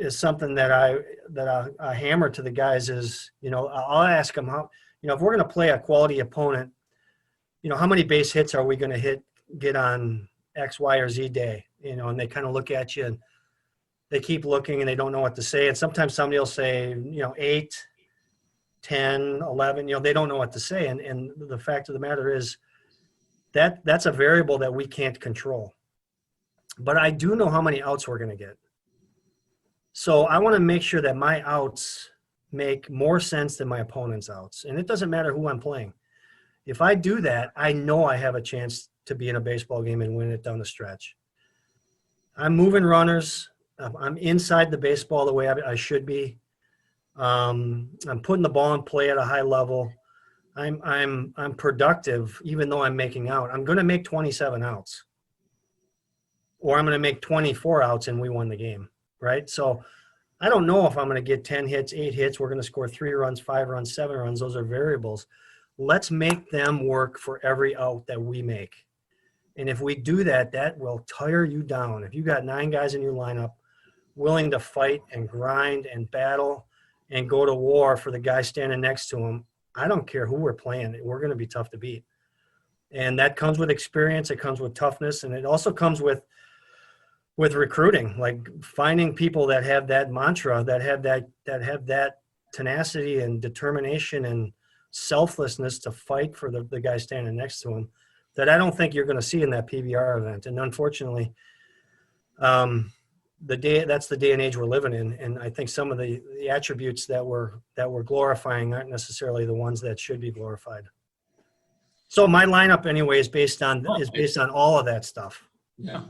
something that I hammer to the guys is, I'll ask them how, if we're going to play a quality opponent, how many base hits are we going to get on X, Y, or Z day? And they kind of look at you and they keep looking and they don't know what to say. And sometimes somebody will say, 8, 10, 11, they don't know what to say. And the fact of the matter is that's a variable that we can't control. But I do know how many outs we're going to get. So I want to make sure that my outs make more sense than my opponent's outs. And it doesn't matter who I'm playing. If I do that, I know I have a chance to be in a baseball game and win it down the stretch. I'm moving runners. I'm inside the baseball the way I should be. I'm putting the ball in play at a high level. I'm productive even though I'm making out. I'm going to make 27 outs. Or I'm going to make 24 outs and we won the game, right? So I don't know if I'm going to get 10 hits, 8 hits. We're going to score 3 runs, 5 runs, 7 runs. Those are variables. Let's make them work for every out that we make. And if we do that, that will tire you down. If you got 9 guys in your lineup willing to fight and grind and battle and go to war for the guy standing next to them, I don't care who we're playing. We're going to be tough to beat. And that comes with experience. It comes with toughness. And it also comes with recruiting, like finding people that have that mantra, that have that tenacity and determination and selflessness to fight for the guy standing next to him, that I don't think you're going to see in that PBR event. And unfortunately, that's the day and age we're living in. And I think some of the attributes that we're glorifying aren't necessarily the ones that should be glorified. So my lineup anyway is based on all of that stuff. Yeah.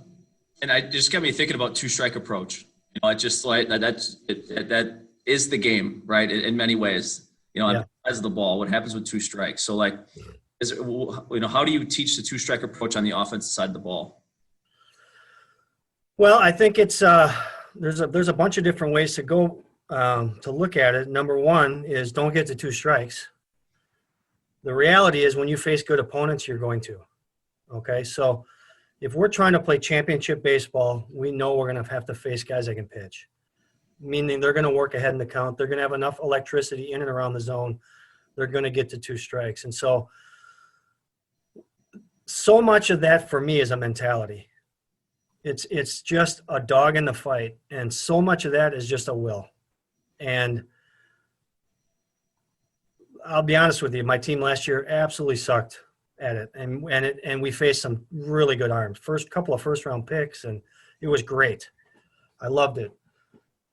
And I just got me thinking about 2-strike approach. It just like that is the game, right? In many ways, as the ball, what happens with 2 strikes. So like, how do you teach the 2-strike approach on the offensive side of the ball? Well, I think it's there's a bunch of different ways to go to look at it. Number one is don't get to 2 strikes. The reality is when you face good opponents, you're going to. Okay, so if we're trying to play championship baseball, we know we're going to have to face guys that can pitch, meaning they're going to work ahead in the count. They're going to have enough electricity in and around the zone. They're going to get to 2 strikes. And so much of that for me is a mentality. It's just a dog in the fight. And so much of that is just a will. And I'll be honest with you, my team last year absolutely sucked at it. And we faced some really good arms. Couple of first-round picks, and it was great. I loved it.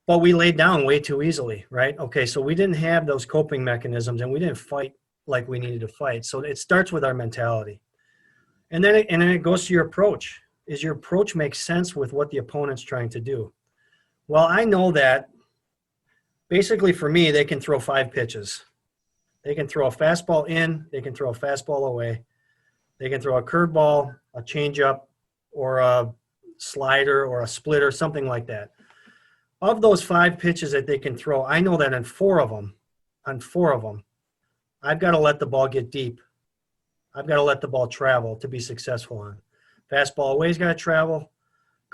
But we laid down way too easily, right? Okay, so we didn't have those coping mechanisms, and we didn't fight like we needed to fight. So it starts with our mentality. And then it goes to your approach. Is your approach make sense with what the opponent's trying to do? Well, I know that basically for me, they can throw 5 pitches. They can throw a fastball in. They can throw a fastball away. They can throw a curveball, a changeup, or a slider, or a splitter, something like that. Of those 5 pitches that they can throw, I know that on 4 of them, I've got to let the ball get deep. I've got to let the ball travel to be successful on. Fastball away's got to travel.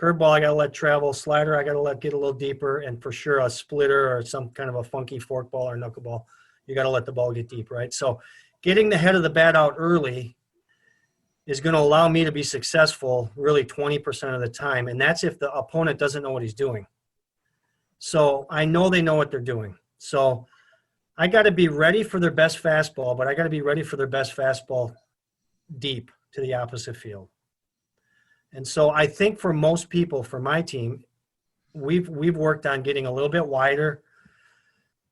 Curveball I got to let travel. Slider I got to let get a little deeper. And for sure a splitter or some kind of a funky forkball or knuckleball, you got to let the ball get deep, right? So getting the head of the bat out early is going to allow me to be successful really 20% of the time. And that's if the opponent doesn't know what he's doing. So I know they know what they're doing. So I got to be ready for their best fastball, but I got to be ready for their best fastball deep to the opposite field. And so I think for most people, for my team, we've worked on getting a little bit wider,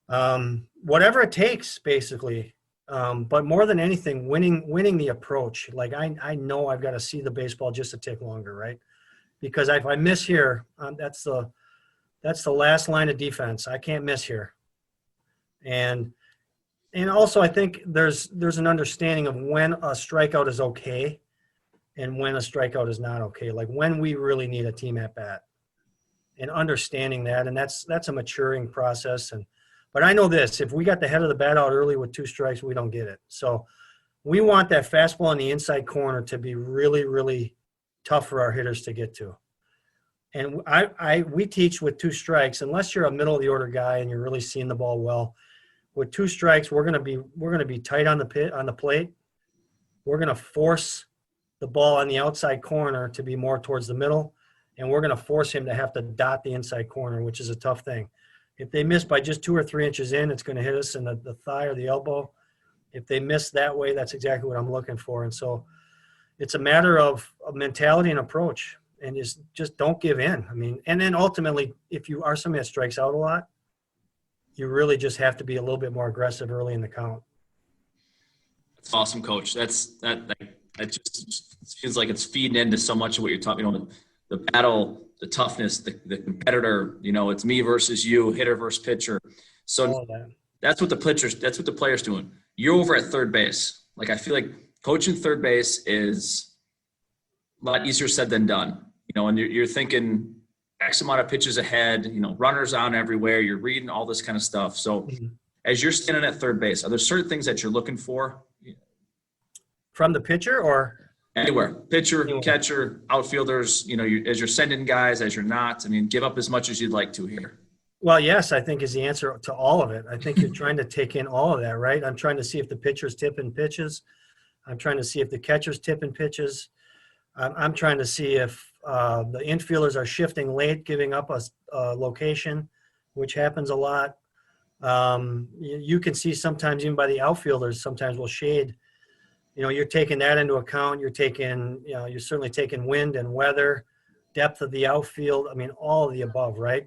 whatever it takes, basically. But more than anything, winning the approach. Like I know I've got to see the baseball just a tick longer, right? Because if I miss here, that's the last line of defense. I can't miss here. And also I think there's an understanding of when a strikeout is okay and when a strikeout is not okay. Like when we really need a team at bat, and understanding that. And that's a maturing process. But I know this, if we got the head of the bat out early with 2 strikes, we don't get it. So we want that fastball on the inside corner to be really, really tough for our hitters to get to. And we teach with 2 strikes, unless you're a middle of the order guy and you're really seeing the ball well. With 2 strikes, we're going to be tight on the plate. We're going to force the ball on the outside corner to be more towards the middle, and we're going to force him to have to dot the inside corner, which is a tough thing. If they miss by just 2 or 3 inches in, it's going to hit us in the thigh or the elbow. If they miss that way, that's exactly what I'm looking for. And so it's a matter of mentality and approach, and just don't give in. I mean, and then ultimately, if you are somebody that strikes out a lot, you really just have to be a little bit more aggressive early in the count. That's awesome, Coach. That just feels like it's feeding into so much of what you're talking. You know, the battle, the toughness, the competitor. You know, it's me versus you, hitter versus pitcher. So that's what the players doing. You're over at third base. Like I feel like coaching third base is a lot easier said than done. You know, and you're thinking X amount of pitches ahead, you know, runners on everywhere, you're reading all this kind of stuff. So as you're standing at third base, are there certain things that you're looking for? From the pitcher or? Anywhere. Pitcher, catcher, outfielders, you know, as you're sending guys, as you're not. I mean, give up as much as you'd like to here. Well, yes, I think is the answer to all of it. I think you're trying to take in all of that, right? I'm trying to see if the pitcher's tipping pitches. I'm trying to see if the catcher's tipping pitches. I'm trying to see if the infielders are shifting late, giving up a location, which happens a lot. You can see sometimes even by the outfielders, sometimes will shade. You know, you're taking that into account. You're certainly taking wind and weather, depth of the outfield. I mean, all of the above, right?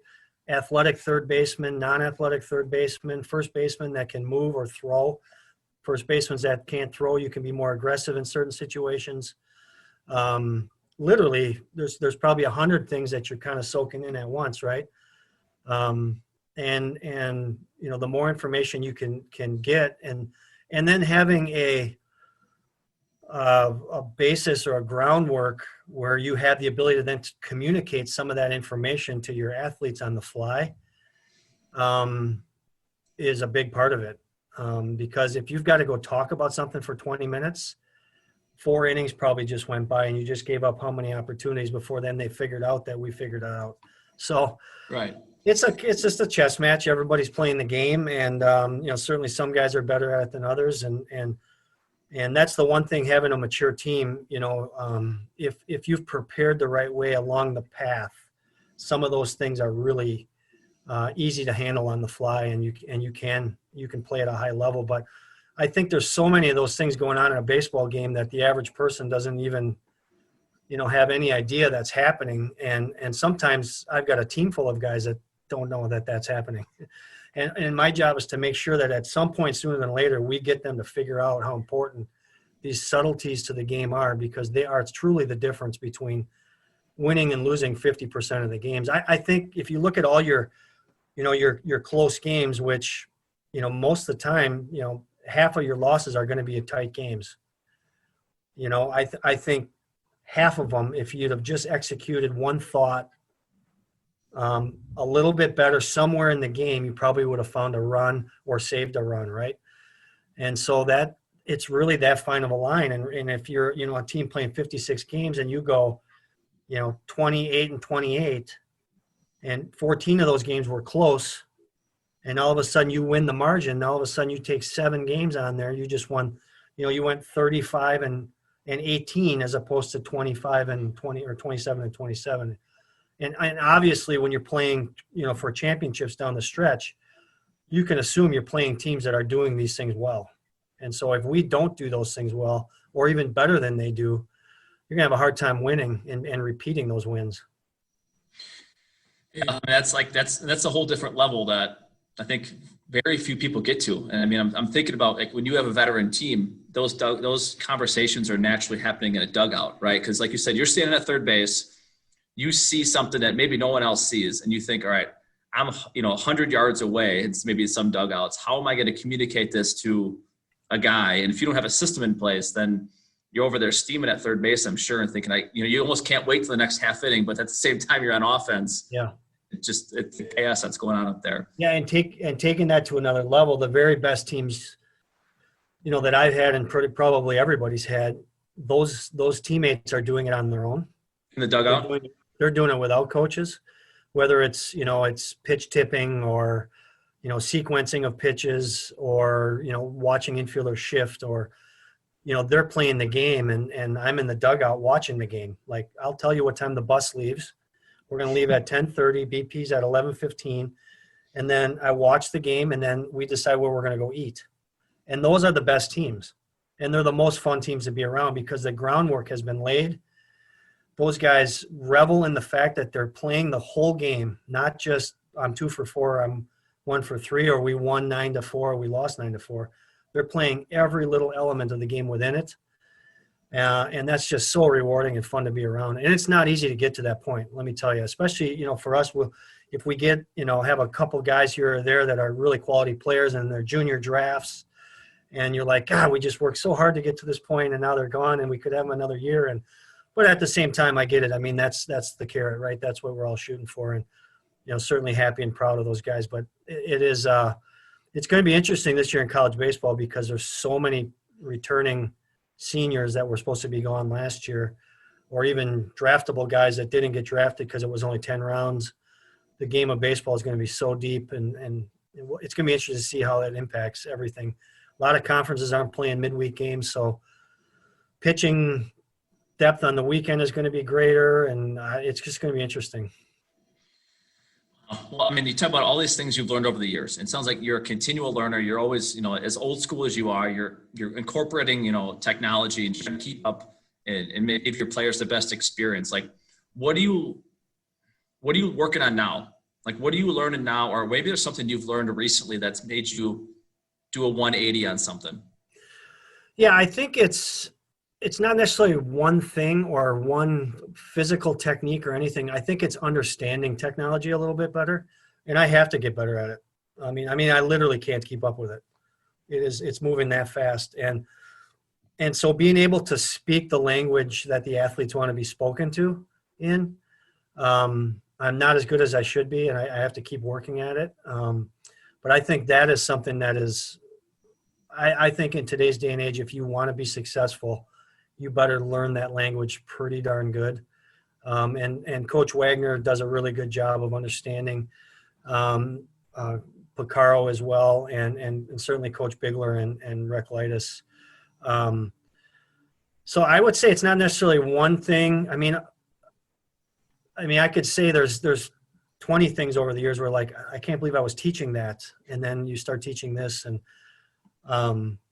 Athletic third baseman, non-athletic third baseman, first baseman that can move or throw. First basemen that can't throw, you can be more aggressive in certain situations. Literally, there's probably 100 things that you're kind of soaking in at once, right? And you know, the more information you can get, and then having a basis or a groundwork where you have the ability to then communicate some of that information to your athletes on the fly is a big part of it. Because if you've got to go talk about something for 20 minutes, 4 innings probably just went by and you just gave up how many opportunities before then they figured out that we figured it out. So right. It's just a chess match. Everybody's playing the game, and you know, certainly some guys are better at it than others, and that's the one thing, having a mature team. You know, if you've prepared the right way along the path, some of those things are really easy to handle on the fly, and you can play at a high level. But I think there's so many of those things going on in a baseball game that the average person doesn't even, you know, have any idea that's happening. And sometimes I've got a team full of guys that don't know that that's happening. And my job is to make sure that at some point sooner than later, we get them to figure out how important these subtleties to the game are, because they are truly the difference between winning and losing 50% of the games. I think if you look at all your close games, which, you know, most of the time, you know, half of your losses are going to be tight games. You know, I think half of them, if you'd have just executed one thought a little bit better somewhere in the game, you probably would have found a run or saved a run, right? And so that it's really that fine of a line. And if you're, you know, a team playing 56 games and you go, you know, 28-28, and 14 of those games were close, and all of a sudden you win the margin, and all of a sudden you take 7 games on there, you just won, you know, you went 35-18 as opposed to 25-20 or 27-27. And obviously when you're playing, you know, for championships down the stretch, you can assume you're playing teams that are doing these things well. And so if we don't do those things well, or even better than they do, you're going to have a hard time winning and repeating those wins. Yeah, that's a whole different level that I think very few people get to. And I mean, I'm thinking about like when you have a veteran team, those conversations are naturally happening in a dugout, right? Because like you said, you're standing at third base, you see something that maybe no one else sees, and you think, all right, I'm 100 yards away. It's maybe some dugouts. How am I going to communicate this to a guy? And if you don't have a system in place, then you're over there steaming at third base, I'm sure, and thinking, you almost can't wait for the next half inning, but at the same time, you're on offense. Yeah. It's the chaos that's going on up there. Yeah, and taking that to another level, the very best teams, that I've had and probably everybody's had, those teammates are doing it on their own. In the dugout? They're doing it without coaches, whether it's, it's pitch tipping or, sequencing of pitches or, watching infielders shift or, they're playing the game and I'm in the dugout watching the game. Like, I'll tell you what time the bus leaves. We're going to leave at 10:30, BP's at 11:15. And then I watch the game and then we decide where we're going to go eat. And those are the best teams. And they're the most fun teams to be around because the groundwork has been laid. Those guys revel in the fact that they're playing the whole game, not just I'm 2 for 4, I'm 1 for 3, or we won 9-4, or we lost 9-4. They're playing every little element of the game within it. And that's just so rewarding and fun to be around. And it's not easy to get to that point, let me tell you, especially, for us, if we get, have a couple guys here or there that are really quality players and they're junior drafts and you're like, God, we just worked so hard to get to this point and now they're gone and we could have them another year. But at the same time, I get it. I mean, that's the carrot, right? That's what we're all shooting for. And, certainly happy and proud of those guys. But it's going to be interesting this year in college baseball because there's so many returning seniors that were supposed to be gone last year, or even draftable guys that didn't get drafted because it was only 10 rounds. The game of baseball is going to be so deep, and it's going to be interesting to see how that impacts everything. A lot of conferences aren't playing midweek games, so pitching depth on the weekend is going to be greater, and it's just going to be interesting. Well, I mean, you talk about all these things you've learned over the years. It sounds like you're a continual learner. You're always, as old school as you are, you're incorporating, technology and trying to keep up and give your players the best experience. Like, what are you working on now? Like, what are you learning now? Or maybe there's something you've learned recently that's made you do a 180 on something. Yeah, I think it's not necessarily one thing or one physical technique or anything. I think it's understanding technology a little bit better, and I have to get better at it. I mean, I literally can't keep up with it. It's moving that fast, and so being able to speak the language that the athletes want to be spoken to in, I'm not as good as I should be, and I have to keep working at it. But I think that is something that is, I think in today's day and age, if you want to be successful, you better learn that language pretty darn good. And Coach Wagner does a really good job of understanding Picaro as well, and certainly Coach Bigler and Rec Lightus. So I would say it's not necessarily one thing. I mean, I could say there's 20 things over the years where like, I can't believe I was teaching that. And then you start teaching this and,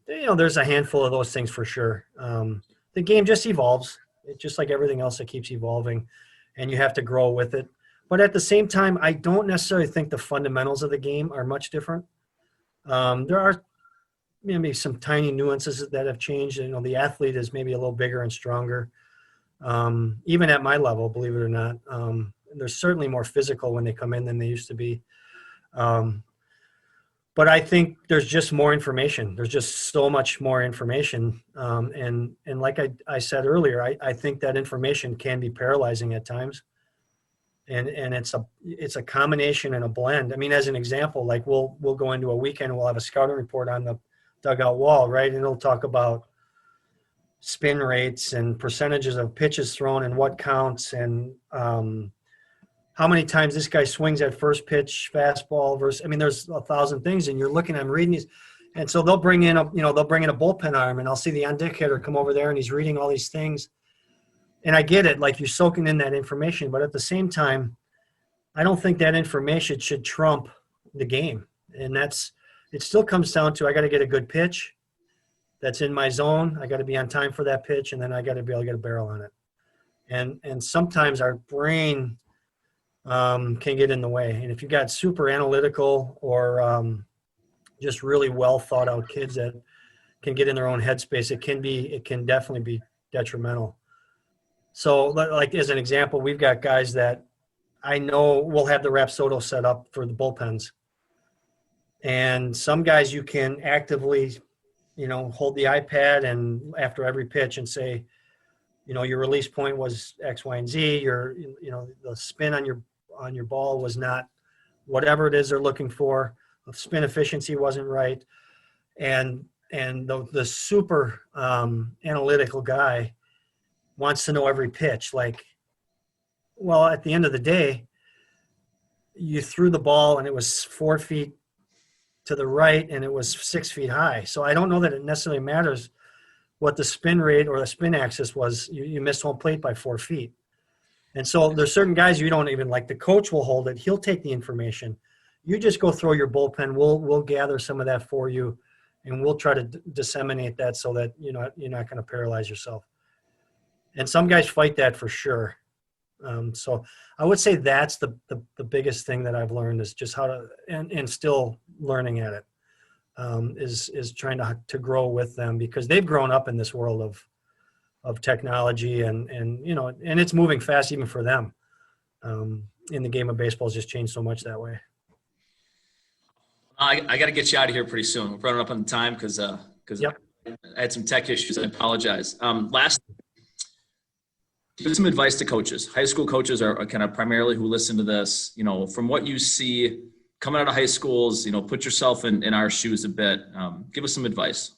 there's a handful of those things for sure. The game just evolves. It's just like everything else that keeps evolving, and you have to grow with it. But at the same time, I don't necessarily think the fundamentals of the game are much different. There are maybe some tiny nuances that have changed. The athlete is maybe a little bigger and stronger. Even at my level, believe it or not, they're certainly more physical when they come in than they used to be. But I think there's just more information. There's just so much more information. And like I said earlier, I think that information can be paralyzing at times. And it's a combination and a blend. I mean, as an example, like we'll go into a weekend, we'll have a scouting report on the dugout wall, right? And it'll talk about spin rates and percentages of pitches thrown and what counts and how many times this guy swings at first pitch fastball versus, there's 1,000 things, and you're looking, I'm reading these. And so they'll bring in a bullpen arm, and I'll see the on-deck hitter come over there and he's reading all these things. And I get it, like you're soaking in that information, but at the same time, I don't think that information should trump the game. And it still comes down to, I got to get a good pitch that's in my zone. I got to be on time for that pitch, and then I got to be able to get a barrel on it. And sometimes our brain can get in the way. And if you got super analytical or just really well thought out kids that can get in their own headspace, it can definitely be detrimental. So like as an example, we've got guys that I know will have the Rapsodo set up for the bullpens. And some guys you can actively, hold the iPad and after every pitch and say, your release point was X, Y, and Z. The spin on your ball was not whatever it is they're looking for. The spin efficiency wasn't right. And the super analytical guy wants to know every pitch. Like, well, at the end of the day, you threw the ball and it was 4 feet to the right and it was 6 feet high. So I don't know that it necessarily matters what the spin rate or the spin axis was. You missed home plate by 4 feet. And so there's certain guys you don't even like. The coach will hold it. He'll take the information. You just go throw your bullpen. We'll gather some of that for you, and we'll try to disseminate that so that you're not going to paralyze yourself. And some guys fight that for sure. So I would say that's the biggest thing that I've learned is just how to and still learning at it is trying to grow with them because they've grown up in this world of technology and it's moving fast even for them. In the game of baseball has just changed so much that way. I got to get you out of here pretty soon. We're running up on time because Yep. I had some tech issues. I apologize. Last, give some advice to coaches. High school coaches are kind of primarily who listen to this. From what you see coming out of high schools, put yourself in our shoes a bit. Give us some advice.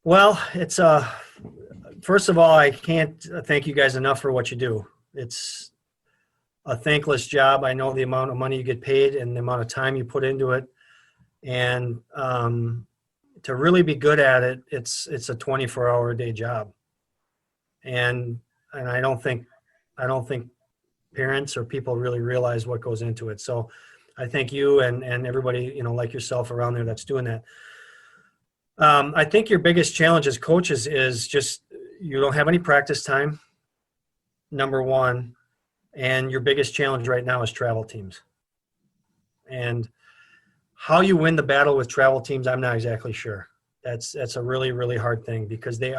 Well, it's first of all, I can't thank you guys enough for what you do. It's a thankless job. I know the amount of money you get paid and the amount of time you put into it. And to really be good at it, it's a 24-hour-a-day job. And I don't think parents or people really realize what goes into it. So I thank you and everybody, like yourself around there that's doing that. I think your biggest challenge as coaches is just you don't have any practice time, number one. And your biggest challenge right now is travel teams. And how you win the battle with travel teams, I'm not exactly sure. That's a really, really hard thing because they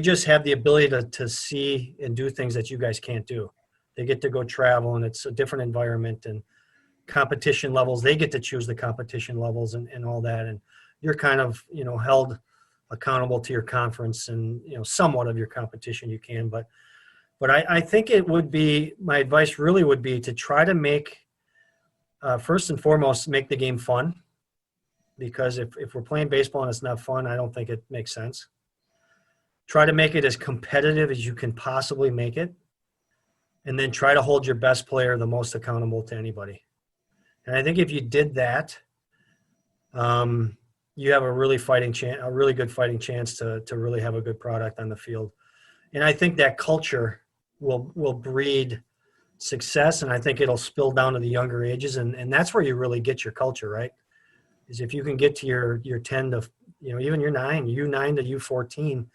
just have the ability to see and do things that you guys can't do. They get to go travel and it's a different environment and competition levels. They get to choose the competition levels and all that. And you're kind of, held accountable to your conference and, somewhat of your competition you can. But I think it would be, my advice really would be to try to make, first and foremost, make the game fun. Because if we're playing baseball and it's not fun, I don't think it makes sense. Try to make it as competitive as you can possibly make it. And then try to hold your best player the most accountable to anybody. And I think if you did that, you have a really good fighting chance to really have a good product on the field. And I think that culture will breed success, and I think it'll spill down to the younger ages, and that's where you really get your culture, right? Is if you can get to your 10 to, even your 9 to U14,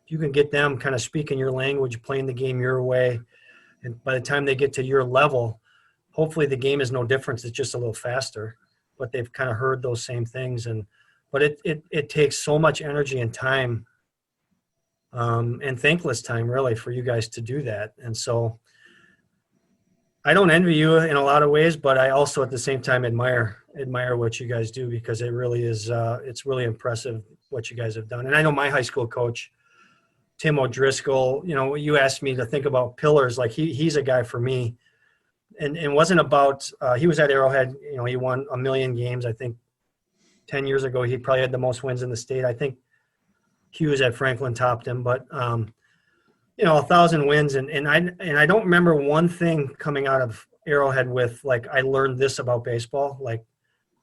if you can get them kind of speaking your language, playing the game your way, and by the time they get to your level, hopefully the game is no different. It's just a little faster, but they've kind of heard those same things. But it takes so much energy and time and thankless time really for you guys to do that. And so I don't envy you in a lot of ways, but I also at the same time admire what you guys do because it really is, it's really impressive what you guys have done. And I know my high school coach, Tim O'Driscoll, you asked me to think about pillars. Like he's a guy for me and it wasn't about, he was at Arrowhead, he won 1 million games. I think 10 years ago, he probably had the most wins in the state. I think Hughes at Franklin topped him, but 1,000 wins, and I don't remember one thing coming out of Arrowhead with like I learned this about baseball, like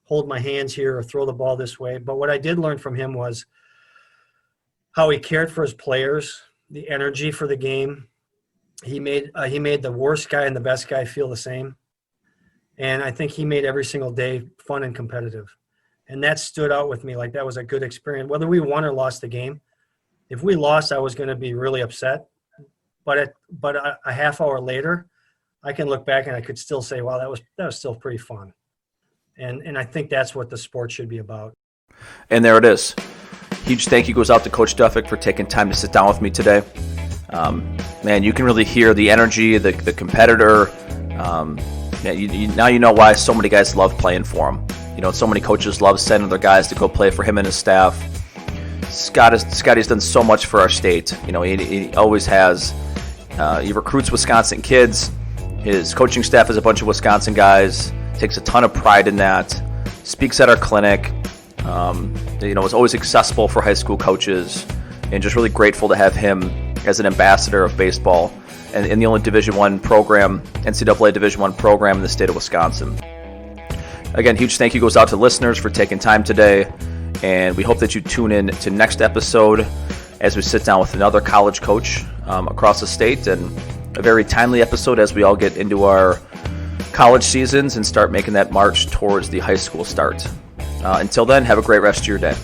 hold my hands here or throw the ball this way. But what I did learn from him was how he cared for his players, the energy for the game. He made the worst guy and the best guy feel the same, and I think he made every single day fun and competitive. And that stood out with me. Like that was a good experience, whether we won or lost the game. If we lost, I was going to be really upset. but a half hour later, I can look back and I could still say, wow, that was still pretty fun. And I think that's what the sport should be about. And there it is. Huge thank you goes out to Coach Doffek for taking time to sit down with me today. Man, you can really hear the energy, the competitor. Now you know why so many guys love playing for him. So many coaches love sending their guys to go play for him and his staff. Scotty's done so much for our state. He always has. He recruits Wisconsin kids. His coaching staff is a bunch of Wisconsin guys. Takes a ton of pride in that. Speaks at our clinic. Is always accessible for high school coaches, and just really grateful to have him as an ambassador of baseball and in the only Division I program, NCAA Division I program in the state of Wisconsin. Again, huge thank you goes out to listeners for taking time today, and we hope that you tune in to next episode as we sit down with another college coach across the state, and a very timely episode as we all get into our college seasons and start making that march towards the high school start. Until then, have a great rest of your day.